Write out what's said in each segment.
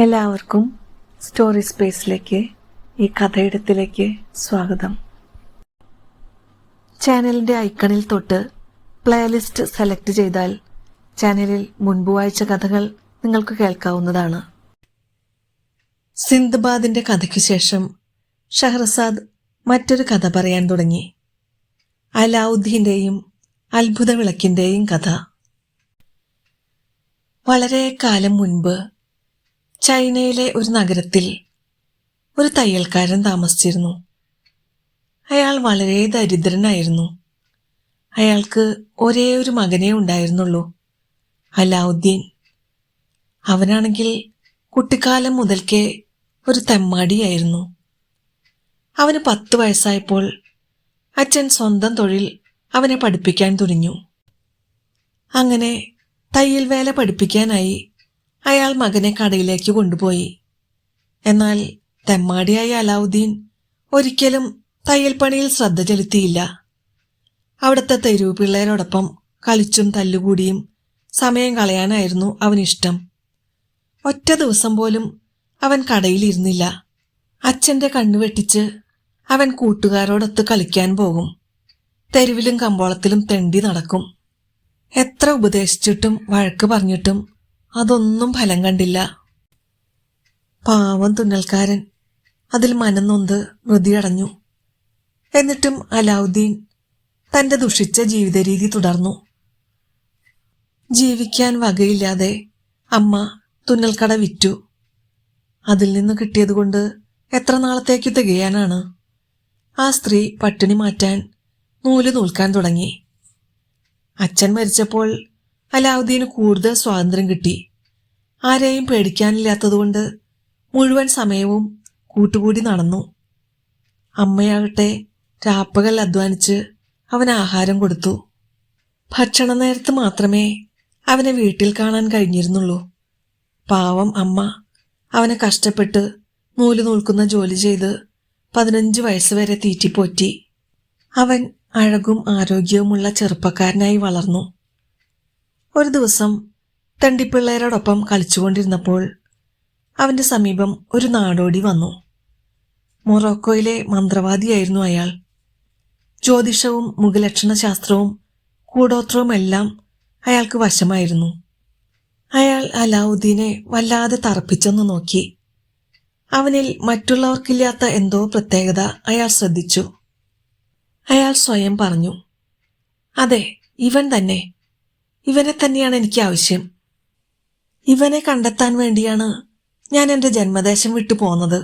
എല്ലാവർക്കും സ്റ്റോറി സ്പേസിലേക്ക് ഈ കഥയിടത്തിലേക്ക് സ്വാഗതം. ചാനലിൻ്റെ ഐക്കണിൽ തൊട്ട് പ്ലേലിസ്റ്റ് സെലക്ട് ചെയ്താൽ ചാനലിൽ മുൻപ് വായിച്ച കഥകൾ നിങ്ങൾക്ക് കേൾക്കാവുന്നതാണ്. സിന്ദബാദിന്റെ കഥയ്ക്ക് ശേഷം ഷഹ്റസാദ് മറ്റൊരു കഥ പറയാൻ തുടങ്ങി. അലാവുദ്ദീന്റെയും അത്ഭുത വിളക്കിന്റെയും കഥ. വളരെ കാലം മുൻപ് ചൈനയിലെ ഒരു നഗരത്തിൽ ഒരു തയ്യൽക്കാരൻ താമസിച്ചിരുന്നു. അയാൾ വളരെ ദരിദ്രനായിരുന്നു. അയാൾക്ക് ഒരേ ഒരു മകനേ ഉണ്ടായിരുന്നുള്ളൂ, അലാവുദ്ദീൻ. അവനാണെങ്കിൽ കുട്ടിക്കാലം മുതൽക്കേ ഒരു തെമ്മാടിയായിരുന്നു. അവന് 10 വയസ്സായപ്പോൾ അച്ഛൻ സ്വന്തം തൊഴിൽ അവനെ പഠിപ്പിക്കാൻ തുനിഞ്ഞു. അങ്ങനെ തയ്യൽ വേല പഠിപ്പിക്കാനായി അയാൾ മകനെ കടയിലേക്ക് കൊണ്ടുപോയി. എന്നാൽ തെമ്മാടിയായ അലാവുദ്ദീൻ ഒരിക്കലും തയ്യൽ പണിയിൽ ശ്രദ്ധ ചെലുത്തിയില്ല. അവിടുത്തെ തെരുവ് പിള്ളേരോടൊപ്പം കളിച്ചും തല്ലുകൂടിയും സമയം കളയാനായിരുന്നു അവനിഷ്ടം. ഒറ്റ ദിവസം പോലും അവൻ കടയിലിരുന്നില്ല. അച്ഛൻ്റെ കണ്ണു വെട്ടിച്ച് അവൻ കൂട്ടുകാരോടൊത്ത് കളിക്കാൻ പോകും. തെരുവിലും കമ്പോളത്തിലും തെണ്ടി നടക്കും. എത്ര ഉപദേശിച്ചിട്ടും വഴക്ക് പറഞ്ഞിട്ടും അതൊന്നും ഫലം കണ്ടില്ല. പാവം തുന്നൽക്കാരൻ അതിൽ മനംനൊന്ത് മൃതിയടഞ്ഞു. എന്നിട്ടും അലാവുദ്ദീൻ തന്റെ ദുഷിച്ച ജീവിത രീതി തുടർന്നു. ജീവിക്കാൻ വകയില്ലാതെ അമ്മ തുന്നൽക്കട വിറ്റു. അതിൽ നിന്ന് കിട്ടിയതുകൊണ്ട് എത്ര നാളത്തേക്ക് തികയാനാണ്? ആ സ്ത്രീ പട്ടിണി മാറ്റാൻ നൂല് നൂൽക്കാൻ തുടങ്ങി. അച്ഛൻ മരിച്ചപ്പോൾ അലാവുദ്ദീന് കൂടുതൽ സ്വാതന്ത്ര്യം കിട്ടി. ആരെയും പേടിക്കാനില്ലാത്തതുകൊണ്ട് മുഴുവൻ സമയവും കൂട്ടുകൂടി നടന്നു. അമ്മയാകട്ടെ രാപ്പകൽ അധ്വാനിച്ച് അവന് ആഹാരം കൊടുത്തു. ഭക്ഷണ നേരത്ത് മാത്രമേ അവനെ വീട്ടിൽ കാണാൻ കഴിഞ്ഞിരുന്നുള്ളൂ. പാവം അമ്മ അവനെ കഷ്ടപ്പെട്ട് നൂല് നൂൽക്കുന്ന ജോലി ചെയ്ത് 15 വയസ്സ് വരെ തീറ്റിപ്പോറ്റി. അവൻ അഴകും ആരോഗ്യവുമുള്ള ചെറുപ്പക്കാരനായി വളർന്നു. ഒരു ദിവസം തെണ്ടിപ്പിള്ളേരോടൊപ്പം കളിച്ചുകൊണ്ടിരുന്നപ്പോൾ അവന്റെ സമീപം ഒരു നാടോടി വന്നു. മൊറോക്കോയിലെ മന്ത്രവാദിയായിരുന്നു അയാൾ. ജ്യോതിഷവും മുഖലക്ഷണ ശാസ്ത്രവും കൂടോത്രവുമെല്ലാം അയാൾക്ക് വശമായിരുന്നു. അയാൾ അലാവുദ്ദീനെ വല്ലാതെ തറപ്പിച്ചൊന്നു നോക്കി. അവനിൽ മറ്റുള്ളവർക്കില്ലാത്ത എന്തോ പ്രത്യേകത അയാൾ ശ്രദ്ധിച്ചു. അയാൾ സ്വയം പറഞ്ഞു, അതെ, ഇവൻ തന്നെ. ഇവനെ തന്നെയാണ് എനിക്ക് ആവശ്യം. ഇവനെ കണ്ടെത്താൻ വേണ്ടിയാണ് ഞാൻ എൻ്റെ ജന്മദേശം വിട്ടു പോന്നത്.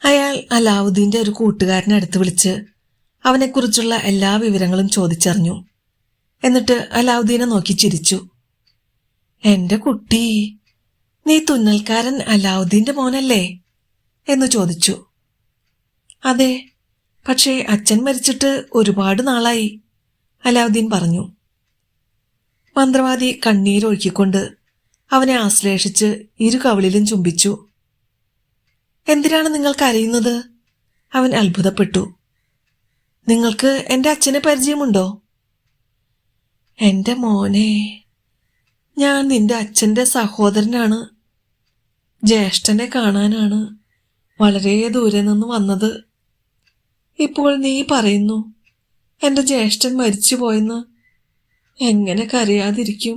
അയാൾ അലാവുദ്ദീന്റെ ഒരു കൂട്ടുകാരനെ അടുത്ത് വിളിച്ച് അവനെക്കുറിച്ചുള്ള എല്ലാ വിവരങ്ങളും ചോദിച്ചറിഞ്ഞു. എന്നിട്ട് അലാവുദ്ദീനെ നോക്കി ചിരിച്ചു. എന്റെ കുട്ടി, നീ തുന്നൽക്കാരൻ അലാവുദ്ദീന്റെ മോനല്ലേ എന്ന് ചോദിച്ചു. അതെ, പക്ഷേ അച്ഛൻ മരിച്ചിട്ട് ഒരുപാട് നാളായി, അലാവുദ്ദീൻ പറഞ്ഞു. മന്ത്രവാദി കണ്ണീരൊഴുക്കിക്കൊണ്ട് അവനെ ആശ്ലേഷിച്ച് 2 കവിളിലും ചുംബിച്ചു. എന്തിനാണ് നിങ്ങൾ കരയുന്നത്? അവൻ അത്ഭുതപ്പെട്ടു. നിങ്ങൾക്ക് എൻ്റെ അച്ഛനെ പരിചയമുണ്ടോ? എൻ്റെ മോനെ, ഞാൻ നിന്റെ അച്ഛൻ്റെ സഹോദരനാണ്. ജ്യേഷ്ഠനെ കാണാനാണ് വളരെ ദൂരെ നിന്ന് വന്നത്. ഇപ്പോൾ നീ പറയുന്നു എൻ്റെ ജ്യേഷ്ഠൻ മരിച്ചുപോയെന്ന്. എങ്ങനെ കരയാതിരിക്കും?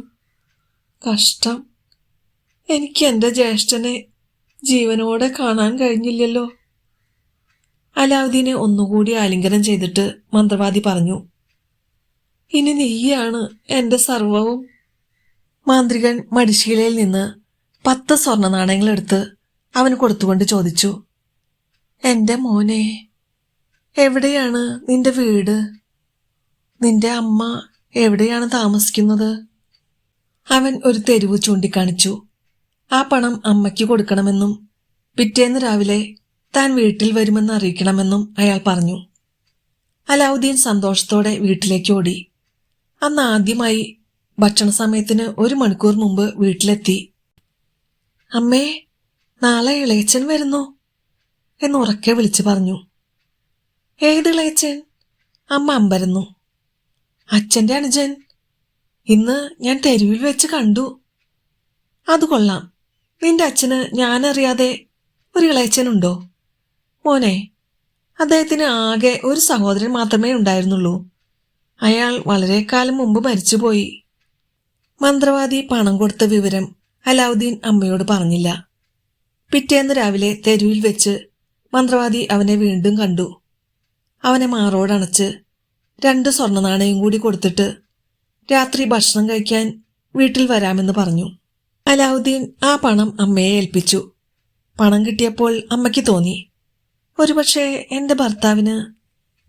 കഷ്ടം. എനിക്ക് എൻ്റെ ജ്യേഷ്ഠനെ ജീവനോടെ കാണാൻ കഴിഞ്ഞില്ലല്ലോ. അലാവുദ്ദീനെ ഒന്നുകൂടി ആലിംഗനം ചെയ്തിട്ട് മന്ത്രവാദി പറഞ്ഞു, ഇനി നീയാണ് എൻ്റെ സർവവും. മാന്ത്രികൻ മടിശീലയിൽ നിന്ന് 10 സ്വർണ്ണ നാണയങ്ങളെടുത്ത് അവന് കൊടുത്തുകൊണ്ട് ചോദിച്ചു, എൻ്റെ മോനെ, എവിടെയാണ് നിന്റെ വീട്? നിന്റെ അമ്മ എവിടെയാണ് താമസിക്കുന്നത്? അവൻ ഒരു തെരുവ് ചൂണ്ടിക്കാണിച്ചു. ആ പണം അമ്മയ്ക്ക് കൊടുക്കണമെന്നും പിറ്റേന്ന് രാവിലെ താൻ വീട്ടിൽ വരുമെന്ന് അറിയിക്കണമെന്നും അയാൾ പറഞ്ഞു. അലാവുദ്ദീൻ സന്തോഷത്തോടെ വീട്ടിലേക്ക് ഓടി. അന്ന് ആദ്യമായി ഭക്ഷണ സമയത്തിന് 1 മണിക്കൂർ മുമ്പ് വീട്ടിലെത്തി. അമ്മേ, നാളെ ഇളയച്ചൻ വരുന്നു എന്ന് ഉറക്കെ വിളിച്ചു പറഞ്ഞു. ഏത് ഇളയച്ചൻ? അമ്മ അമ്പരന്നു. അച്ഛൻ്റെ അനുജൻ. ഇന്ന് ഞാൻ തെരുവിൽ വെച്ച് കണ്ടു. അത് കൊള്ളാം. നിന്റെ അച്ഛന് ഞാനറിയാതെ ഒരു ഇളയച്ചനുണ്ടോ? മോനെ, അദ്ദേഹത്തിന് ആകെ ഒരു സഹോദരൻ മാത്രമേ ഉണ്ടായിരുന്നുള്ളൂ. അയാൾ വളരെ കാലം മുമ്പ് മരിച്ചുപോയി. മന്ത്രവാദി പണം കൊടുത്ത വിവരം അലാവുദ്ദീൻ അമ്മയോട് പറഞ്ഞില്ല. പിറ്റേന്ന് രാവിലെ തെരുവിൽ വെച്ച് മന്ത്രവാദി അവനെ വീണ്ടും കണ്ടു. അവനെ മാറോടണച്ച് 2 സ്വർണ്ണ നാണയം കൂടി കൊടുത്തിട്ട് രാത്രി ഭക്ഷണം കഴിക്കാൻ വീട്ടിൽ വരാമെന്ന് പറഞ്ഞു. അലാവുദ്ദീൻ ആ പണം അമ്മയെ ഏൽപ്പിച്ചു. പണം കിട്ടിയപ്പോൾ അമ്മയ്ക്ക് തോന്നി, ഒരുപക്ഷെ എൻ്റെ ഭർത്താവിന്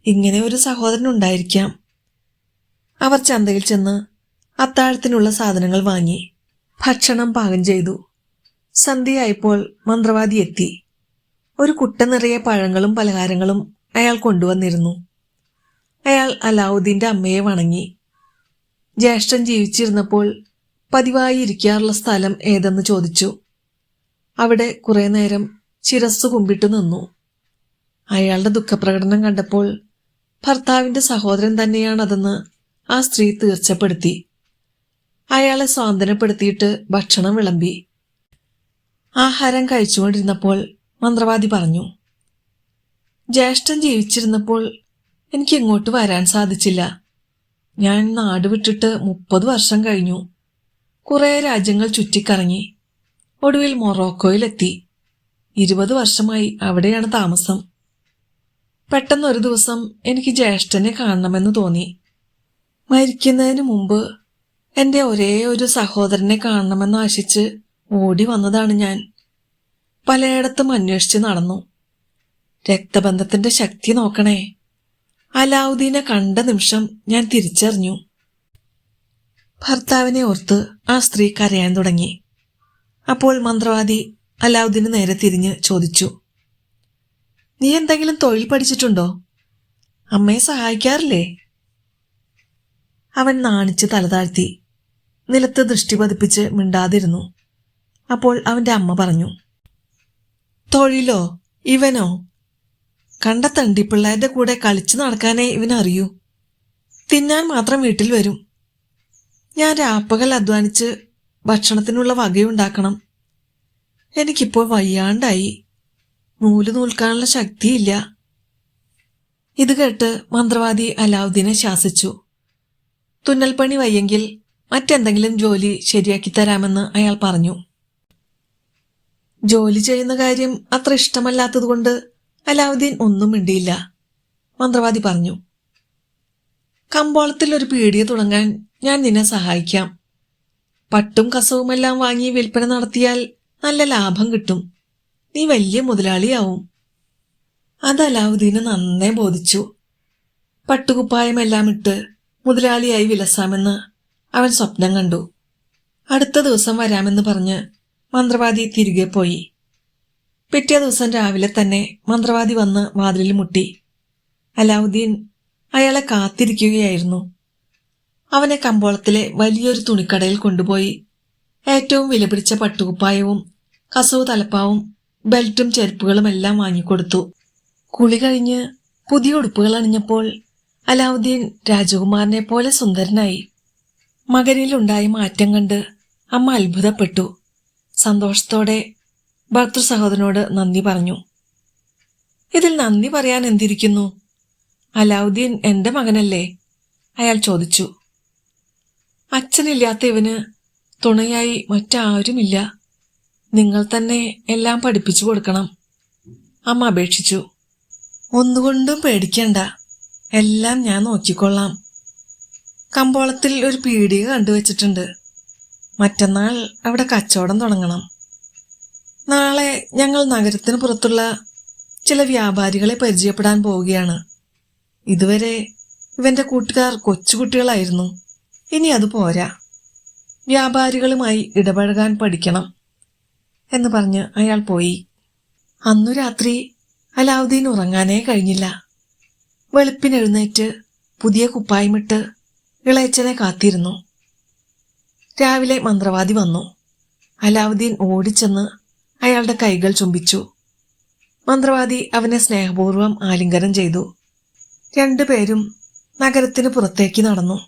ഇങ്ങനെ ഒരു സഹോദരൻ ഉണ്ടായിരിക്കാം. അവർ ചന്തയിൽ ചെന്ന് അത്താഴത്തിനുള്ള സാധനങ്ങൾ വാങ്ങി ഭക്ഷണം പാകം ചെയ്തു. സന്ധ്യയായപ്പോൾ മന്ത്രവാദി എത്തി. ഒരു കുട്ട നിറയെ പഴങ്ങളും പലഹാരങ്ങളും അയാൾ കൊണ്ടുവന്നിരുന്നു. അയാൾ അലാവുദ്ദീന്റെ അമ്മയെ വണങ്ങി. ജ്യേഷ്ഠൻ ജീവിച്ചിരുന്നപ്പോൾ പതിവായി ഇരിക്കാറുള്ള സ്ഥലം ഏതെന്ന് ചോദിച്ചു. അവിടെ കുറെ നേരം ശിരസ്സു കുമ്പിട്ടു നിന്നു. അയാളുടെ ദുഃഖപ്രകടനം കണ്ടപ്പോൾ ഭർത്താവിന്റെ സഹോദരൻ തന്നെയാണതെന്ന് ആ സ്ത്രീ തീർച്ചപ്പെടുത്തി. അയാളെ സ്വാന്തനപ്പെടുത്തിയിട്ട് ഭക്ഷണം വിളമ്പി. ആഹാരം കഴിച്ചുകൊണ്ടിരുന്നപ്പോൾ മന്ത്രവാദി പറഞ്ഞു, ജ്യേഷ്ഠൻ ജീവിച്ചിരുന്നപ്പോൾ എനിക്ക് ഇങ്ങോട്ട് വരാൻ സാധിച്ചില്ല. ഞാൻ നാട് വിട്ടിട്ട് 30 വർഷം കഴിഞ്ഞു. കുറെ രാജ്യങ്ങൾ ചുറ്റിക്കറങ്ങി. ഒടുവിൽ മൊറോക്കോയിലെത്തി. 20 വർഷമായി അവിടെയാണ് താമസം. പെട്ടെന്നൊരു ദിവസം എനിക്ക് ജ്യേഷ്ഠനെ കാണണമെന്ന് തോന്നി. മരിക്കുന്നതിന് മുമ്പ് എൻ്റെ ഒരേ ഒരു സഹോദരനെ കാണണമെന്ന് ആശിച്ച് ഓടി വന്നതാണ് ഞാൻ. പലയിടത്തും അന്വേഷിച്ച് നടന്നു. രക്തബന്ധത്തിന്റെ ശക്തി നോക്കണേ. അലാവുദ്ദീനെ കണ്ട നിമിഷം ഞാൻ തിരിച്ചറിഞ്ഞു. ഭർത്താവിനെ ഓർത്ത് ആ സ്ത്രീ കരയാൻ തുടങ്ങി. അപ്പോൾ മന്ത്രവാദി അലാവുദ്ദീന് നേരെ തിരിഞ്ഞ് ചോദിച്ചു, നീ എന്തെങ്കിലും തൊഴിൽ പഠിച്ചിട്ടുണ്ടോ? അമ്മയെ സഹായിക്കാറില്ലേ? അവൻ നാണിച്ച് തലതാഴ്ത്തി നിലത്ത് ദൃഷ്ടി പതിപ്പിച്ച് മിണ്ടാതിരുന്നു. അപ്പോൾ അവന്റെ അമ്മ പറഞ്ഞു, തൊഴിലോ? ഇവനോ? കണ്ട തണ്ടിപ്പിള്ളേരുടെ കൂടെ കളിച്ചു നടക്കാനേ ഇവനറിയൂ. തിന്നാൻ മാത്രം വീട്ടിൽ വരും. ഞാൻ രാപ്പകൽ അധ്വാനിച്ച് ഭക്ഷണത്തിനുള്ള വകയുണ്ടാക്കണം. എനിക്കിപ്പോൾ വയ്യാണ്ടായി. നൂല് നൂൽക്കാനുള്ള ശക്തിയില്ല. ഇത് കേട്ട് മന്ത്രവാദി അലാവുദ്ദീനെ ശാസിച്ചു. തുന്നൽപ്പണി വയ്യെങ്കിൽ മറ്റെന്തെങ്കിലും ജോലി ശരിയാക്കി തരാമെന്ന് അയാൾ പറഞ്ഞു. ജോലി ചെയ്യുന്ന കാര്യം അത്ര ഇഷ്ടമല്ലാത്തതുകൊണ്ട് അലാവുദ്ദീൻ ഒന്നും മിണ്ടിയില്ല. മന്ത്രവാദി പറഞ്ഞു, കമ്പോളത്തിൽ ഒരു പീടിക തുടങ്ങാൻ ഞാൻ നിന്നെ സഹായിക്കാം. പട്ടും കസവുമെല്ലാം വാങ്ങി വിൽപ്പന നടത്തിയാൽ നല്ല ലാഭം കിട്ടും. നീ വലിയ മുതലാളിയാവും. അത് അലാവുദ്ദീന് നന്നേ ബോധിച്ചു. പട്ടുകുപ്പായമെല്ലാം ഇട്ട് മുതലാളിയായി വിലസാമെന്ന് അവൻ സ്വപ്നം കണ്ടു. അടുത്ത ദിവസം വരാമെന്ന് പറഞ്ഞ് മന്ത്രവാദി തിരികെ പോയി. പിറ്റേ ദിവസം രാവിലെ തന്നെ മന്ത്രവാദി വന്ന് വാതിലിൽ മുട്ടി. അലാവുദ്ദീൻ അയാളെ കാത്തിരിക്കുകയായിരുന്നു. അവനെ കമ്പോളത്തിലെ വലിയൊരു തുണിക്കടയിൽ കൊണ്ടുപോയി ഏറ്റവും വിലപിടിച്ച പട്ടുകുപ്പായവും കസവ് തലപ്പാവും ബെൽറ്റും ചെരുപ്പുകളും എല്ലാം വാങ്ങിക്കൊടുത്തു. കുളി കഴിഞ്ഞ് പുതിയ ഉടുപ്പുകൾ അണിഞ്ഞപ്പോൾ അലാവുദ്ദീൻ രാജകുമാരനെ പോലെ സുന്ദരനായി. മകനിലുണ്ടായ മാറ്റം കണ്ട് അമ്മ അത്ഭുതപ്പെട്ടു. സന്തോഷത്തോടെ ഭർത്തൃ സഹോദരനോട് നന്ദി പറഞ്ഞു. ഇതിൽ നന്ദി പറയാൻ എന്തിരിക്കുന്നു? അലാവുദ്ദീൻ എന്റെ മകനല്ലേ? അയാൾ ചോദിച്ചു. അച്ഛനില്ലാത്ത ഇവന് തുണയായി മറ്റാരുമില്ല. നിങ്ങൾ തന്നെ എല്ലാം പഠിപ്പിച്ചു കൊടുക്കണം, അമ്മ അപേക്ഷിച്ചു. ഒന്നുകൊണ്ടും പേടിക്കണ്ട, എല്ലാം ഞാൻ നോക്കിക്കൊള്ളാം. കമ്പോളത്തിൽ ഒരു പീടിക കണ്ടുവച്ചിട്ടുണ്ട്. മറ്റന്നാൾ അവിടെ കച്ചവടം തുടങ്ങണം. നാളെ ഞങ്ങൾ നഗരത്തിന് പുറത്തുള്ള ചില വ്യാപാരികളെ പരിചയപ്പെടാൻ പോവുകയാണ്. ഇതുവരെ ഇവന്റെ കൂട്ടുകാർ കൊച്ചുകുട്ടികളായിരുന്നു. ഇനി അത് പോരാ, വ്യാപാരികളുമായി ഇടപഴകാൻ പഠിക്കണം എന്ന് പറഞ്ഞ് അയാൾ പോയി. അന്നു രാത്രി അലാവുദ്ദീൻ ഉറങ്ങാനേ കഴിഞ്ഞില്ല. വെളുപ്പിനെഴുന്നേറ്റ് പുതിയ കുപ്പായമിട്ട് ഇളയച്ചനെ കാത്തിരുന്നു. രാവിലെ മന്ത്രവാദി വന്നു. അലാവുദ്ദീൻ ഓടിച്ചെന്ന് അയാളുടെ കൈകൾ ചുംബിച്ചു. മന്ത്രവാദി അവനെ സ്നേഹപൂർവ്വം ആലിംഗനം ചെയ്തു. രണ്ടുപേരും നഗരത്തിന് പുറത്തേക്ക് നടന്നു.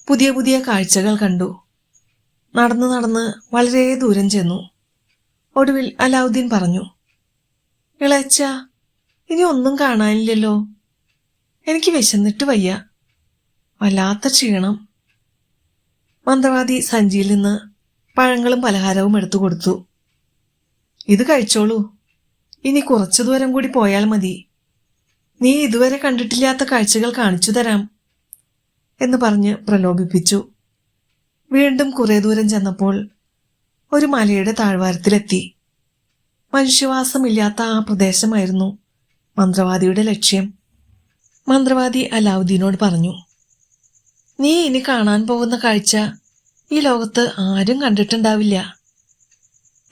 പുതിയ പുതിയ കാഴ്ചകൾ കണ്ടു. നടന്ന് നടന്ന് വളരെ ദൂരം ചെന്നു. ഒടുവിൽ അലാവുദ്ദീൻ പറഞ്ഞു, ഇളയച്ച, ഇനി ഒന്നും കാണാനില്ലല്ലോ. എനിക്ക് വിശന്നിട്ട് വയ്യ, വല്ലാത്ത ക്ഷീണം. മന്ത്രവാദി സഞ്ചിയിൽ നിന്ന് പഴങ്ങളും പലഹാരവും എടുത്തു കൊടുത്തു. ഇത് കഴിച്ചോളൂ, ഇനി കുറച്ചു ദൂരം കൂടി പോയാൽ മതി. നീ ഇതുവരെ കണ്ടിട്ടില്ലാത്ത കാഴ്ചകൾ കാണിച്ചു തരാം എന്ന് പറഞ്ഞ് പ്രലോഭിപ്പിച്ചു. വീണ്ടും കുറെ ദൂരം ചെന്നപ്പോൾ ഒരു മലയുടെ താഴ്വാരത്തിലെത്തി. മനുഷ്യവാസമില്ലാത്ത ആ പ്രദേശമായിരുന്നു മന്ത്രവാദിയുടെ ലക്ഷ്യം. മന്ത്രവാദി അലാവുദ്ദീനോട് പറഞ്ഞു, നീ ഇനി കാണാൻ പോകുന്ന കാഴ്ച ഈ ലോകത്ത് ആരും കണ്ടിട്ടുണ്ടാവില്ല.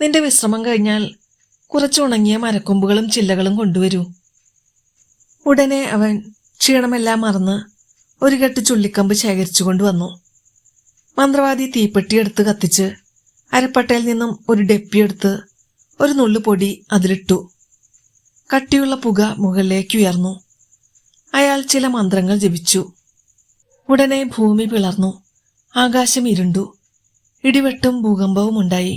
നിന്റെ വിശ്രമം കഴിഞ്ഞാൽ കുറച്ച് ഉണങ്ങിയ മരക്കൊമ്പുകളും ചില്ലകളും കൊണ്ടുവരൂ. ഉടനെ അവൻ ക്ഷീണമെല്ലാം മറന്ന് ഒരു കെട്ട് ചുള്ളിക്കമ്പ് ശേഖരിച്ചു കൊണ്ടുവന്നു. മന്ത്രവാദി തീപ്പെട്ടിയെടുത്ത് കത്തിച്ച് അരപ്പട്ടയിൽ നിന്നും ഒരു ഡെപ്പിയെടുത്ത് ഒരു നുള്ളു പൊടി അതിലിട്ടു. കട്ടിയുള്ള പുക മുകളിലേക്ക് ഉയർന്നു. അയാൾ ചില മന്ത്രങ്ങൾ ജപിച്ചു. ഉടനെ ഭൂമി പിളർന്നു, ആകാശം ഇരുണ്ടു, ഇടിവെട്ടും ഭൂകമ്പവും ഉണ്ടായി.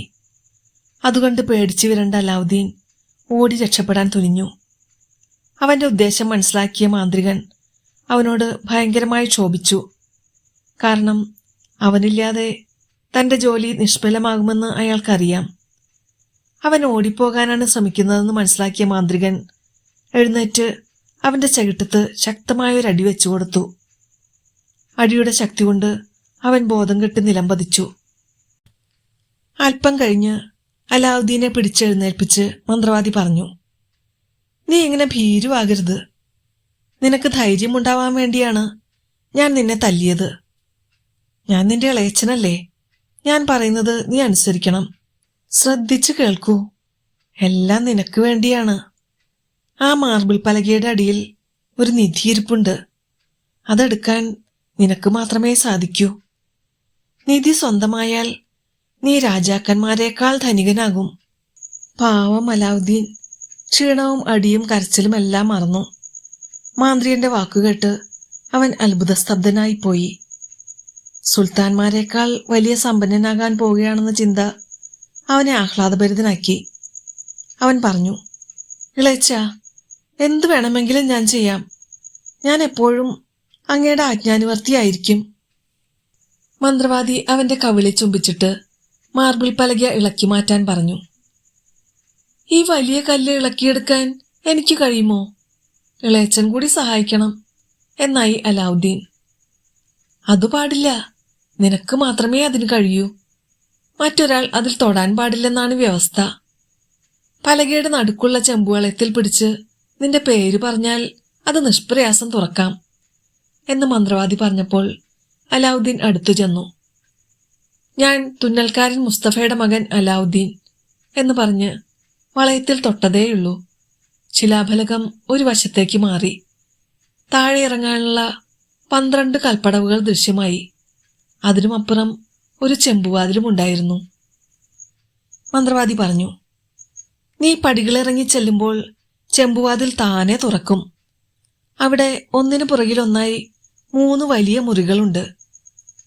അതുകൊണ്ട് പേടിച്ചു വിരണ്ട അലാവുദ്ദീൻ ഓടി രക്ഷപ്പെടാൻ തുനിഞ്ഞു. അവന്റെ ഉദ്ദേശം മനസ്സിലാക്കിയ മാന്ത്രികൻ അവനോട് ഭയങ്കരമായി ക്ഷോഭിച്ചു. കാരണം അവനില്ലാതെ തന്റെ ജോലി നിഷ്ഫലമാകുമെന്ന് അയാൾക്കറിയാം. അവൻ ഓടിപ്പോകാനാണ് ശ്രമിക്കുന്നതെന്ന് മനസ്സിലാക്കിയ മാന്ത്രികൻ എഴുന്നേറ്റ് അവന്റെ ചകിട്ടത്ത് ശക്തമായൊരടി വെച്ചു കൊടുത്തു. അടിയുടെ ശക്തി കൊണ്ട് അവൻ ബോധം കെട്ട് നിലംപതിച്ചു. അല്പം കഴിഞ്ഞ് അലാവുദ്ദീനെ പിടിച്ചെഴുന്നേൽപ്പിച്ച് മന്ത്രവാദി പറഞ്ഞു, നീ ഇങ്ങനെ ഭീരുവാകരുത്. നിനക്ക് ധൈര്യമുണ്ടാവാൻ വേണ്ടിയാണ് ഞാൻ നിന്നെ തല്ലിയത്. ഞാൻ നിന്റെ ഇളയച്ചനല്ലേ? ഞാൻ പറയുന്നത് നീ അനുസരിക്കണം. ശ്രദ്ധിച്ചു കേൾക്കൂ. എല്ലാം നിനക്ക് വേണ്ടിയാണ്. ആ മാർബിൾ പലകയുടെ അടിയിൽ ഒരു നിധിയിരിപ്പുണ്ട്. അതെടുക്കാൻ നിനക്ക് മാത്രമേ സാധിക്കൂ. നിധി സ്വന്തമായാൽ നീ രാജാക്കന്മാരെക്കാൾ ധനികനാകും. പാവം അലാവുദ്ദീൻ ക്ഷീണവും അടിയും കരച്ചിലും എല്ലാം മറന്നു. മാന്ത്രികന്റെ വാക്കുകേട്ട് അവൻ അത്ഭുതസ്തബ്ധനായിപ്പോയി. സുൽത്താൻമാരെക്കാൾ വലിയ സമ്പന്നനാകാൻ പോവുകയാണെന്ന ചിന്ത അവനെ ആഹ്ലാദഭരിതനാക്കി. അവൻ പറഞ്ഞു, ഇളയച്ച, എന്തു വേണമെങ്കിലും ഞാൻ ചെയ്യാം. ഞാൻ എപ്പോഴും അങ്ങയുടെ ആജ്ഞാനുവർത്തിയായിരിക്കും. മന്ത്രവാദി അവന്റെ കവിളി ചുംബിച്ചിട്ട് മാർബിൾ പലക ഇളക്കി മാറ്റാൻ പറഞ്ഞു. ഈ വലിയ കല്ല് ഇളക്കിയെടുക്കാൻ എനിക്ക് കഴിയുമോ? ഇളയച്ചൻ കൂടി സഹായിക്കണം എന്നായി അലാവുദ്ദീൻ. അതു പാടില്ല, നിനക്ക് മാത്രമേ അതിന് കഴിയൂ. മറ്റൊരാൾ അതിൽ തൊടാൻ പാടില്ലെന്നാണ് വ്യവസ്ഥ. പലകയുടെ നടുക്കുള്ള ചെമ്പുവളയത്തിൽ പിടിച്ച് നിന്റെ പേര് പറഞ്ഞാൽ അത് നിഷ്പ്രയാസം തുറക്കാം എന്ന് മന്ത്രവാദി പറഞ്ഞപ്പോൾ അലാവുദ്ദീൻ അടുത്തു ചെന്നു. ഞാൻ തുന്നൽക്കാരൻ മുസ്തഫയുടെ മകൻ അലാവുദ്ദീൻ എന്ന് പറഞ്ഞ് വളയത്തിൽ തൊട്ടതേയുള്ളൂ. ശിലാഫലകം ഒരു വശത്തേക്ക് മാറി. താഴെ ഇറങ്ങാനുള്ള 12 കൽപ്പടവുകൾ ദൃശ്യമായി. അതിനുമപ്പുറം ഒരു ചെമ്പുവാതിലും ഉണ്ടായിരുന്നു. മന്ത്രവാദി പറഞ്ഞു, നീ പടികളിറങ്ങി ചെല്ലുമ്പോൾ ചെമ്പുവാതിൽ താനെ തുറക്കും. അവിടെ ഒന്നിനു പുറകിലൊന്നായി 3 വലിയ മുറികളുണ്ട്.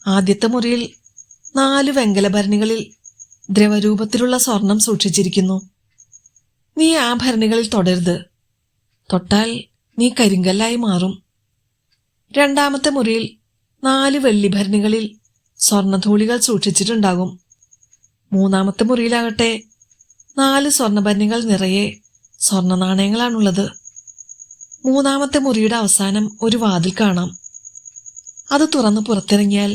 ആദ്യത്തെ മുറിയിൽ 4 വെങ്കല ഭരണികളിൽ ദ്രവരൂപത്തിലുള്ള സ്വർണം സൂക്ഷിച്ചിരിക്കുന്നു. നീ ആ ഭരണികളിൽ തൊടരുത്. തൊട്ടാൽ നീ കരിങ്കല്ലായി മാറും. രണ്ടാമത്തെ മുറിയിൽ 4 വെള്ളി ഭരണികളിൽ സ്വർണധൂളികൾ സൂക്ഷിച്ചിട്ടുണ്ടാകും. മൂന്നാമത്തെ മുറിയിലാകട്ടെ 4 സ്വർണഭരണികൾ നിറയെ സ്വർണ നാണയങ്ങളാണുള്ളത്. മൂന്നാമത്തെ മുറിയുടെ അവസാനം ഒരു വാതിൽ കാണാം. അത് തുറന്ന് പുറത്തിറങ്ങിയാൽ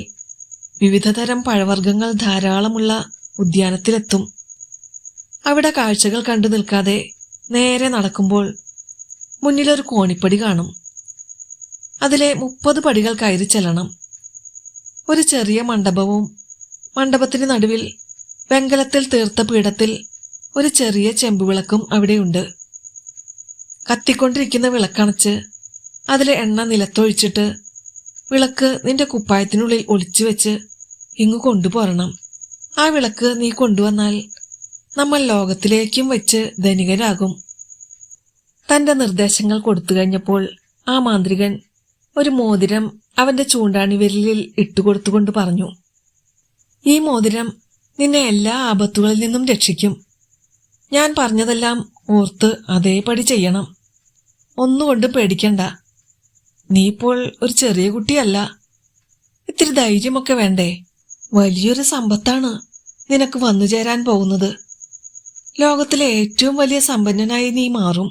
വിവിധതരം പഴവർഗ്ഗങ്ങൾ ധാരാളമുള്ള ഉദ്യാനത്തിലെത്തും. അവിടെ കാഴ്ചകൾ കണ്ടു നിൽക്കാതെ നേരെ നടക്കുമ്പോൾ മുന്നിലൊരു കോണിപ്പടി കാണും. അതിലെ 30 പടികൾ കയറി ചെല്ലണം. ഒരു ചെറിയ മണ്ഡപവും മണ്ഡപത്തിന് നടുവിൽ വെങ്കലത്തിൽ തീർത്ത പീഠത്തിൽ ഒരു ചെറിയ ചെമ്പുവിളക്കും അവിടെയുണ്ട്. കത്തിക്കൊണ്ടിരിക്കുന്ന വിളക്കണച്ച് അതിലെ എണ്ണ നിലത്തൊഴിച്ചിട്ട് വിളക്ക് നിന്റെ കുപ്പായത്തിനുള്ളിൽ ഒളിച്ചു വെച്ച് ഇങ്ങു കൊണ്ടുപോരണം. ആ വിളക്ക് നീ കൊണ്ടുവന്നാൽ നമ്മൾ ലോകത്തിലേക്കും വെച്ച് ധനികരാകും. തന്റെ നിർദ്ദേശങ്ങൾ കൊടുത്തു കഴിഞ്ഞപ്പോൾ ആ മാന്ത്രികൻ ഒരു മോതിരം അവന്റെ ചൂണ്ടാണിവിരലിൽ ഇട്ടുകൊടുത്തുകൊണ്ട് പറഞ്ഞു, ഈ മോതിരം നിന്നെ എല്ലാ ആപത്തുകളിൽ നിന്നും രക്ഷിക്കും. ഞാൻ പറഞ്ഞതെല്ലാം ഓർത്ത് അതേപടി ചെയ്യണം. ഒന്നുകൊണ്ടും പേടിക്കണ്ട. നീ ഇപ്പോൾ ഒരു ചെറിയ കുട്ടിയല്ല. ഇത്തിരി ധൈര്യമൊക്കെ വേണ്ടേ? വലിയൊരു സമ്പത്താണ് നിനക്ക് വന്നു ചേരാൻ പോകുന്നത്. ലോകത്തിലെ ഏറ്റവും വലിയ സമ്പന്നനായി നീ മാറും.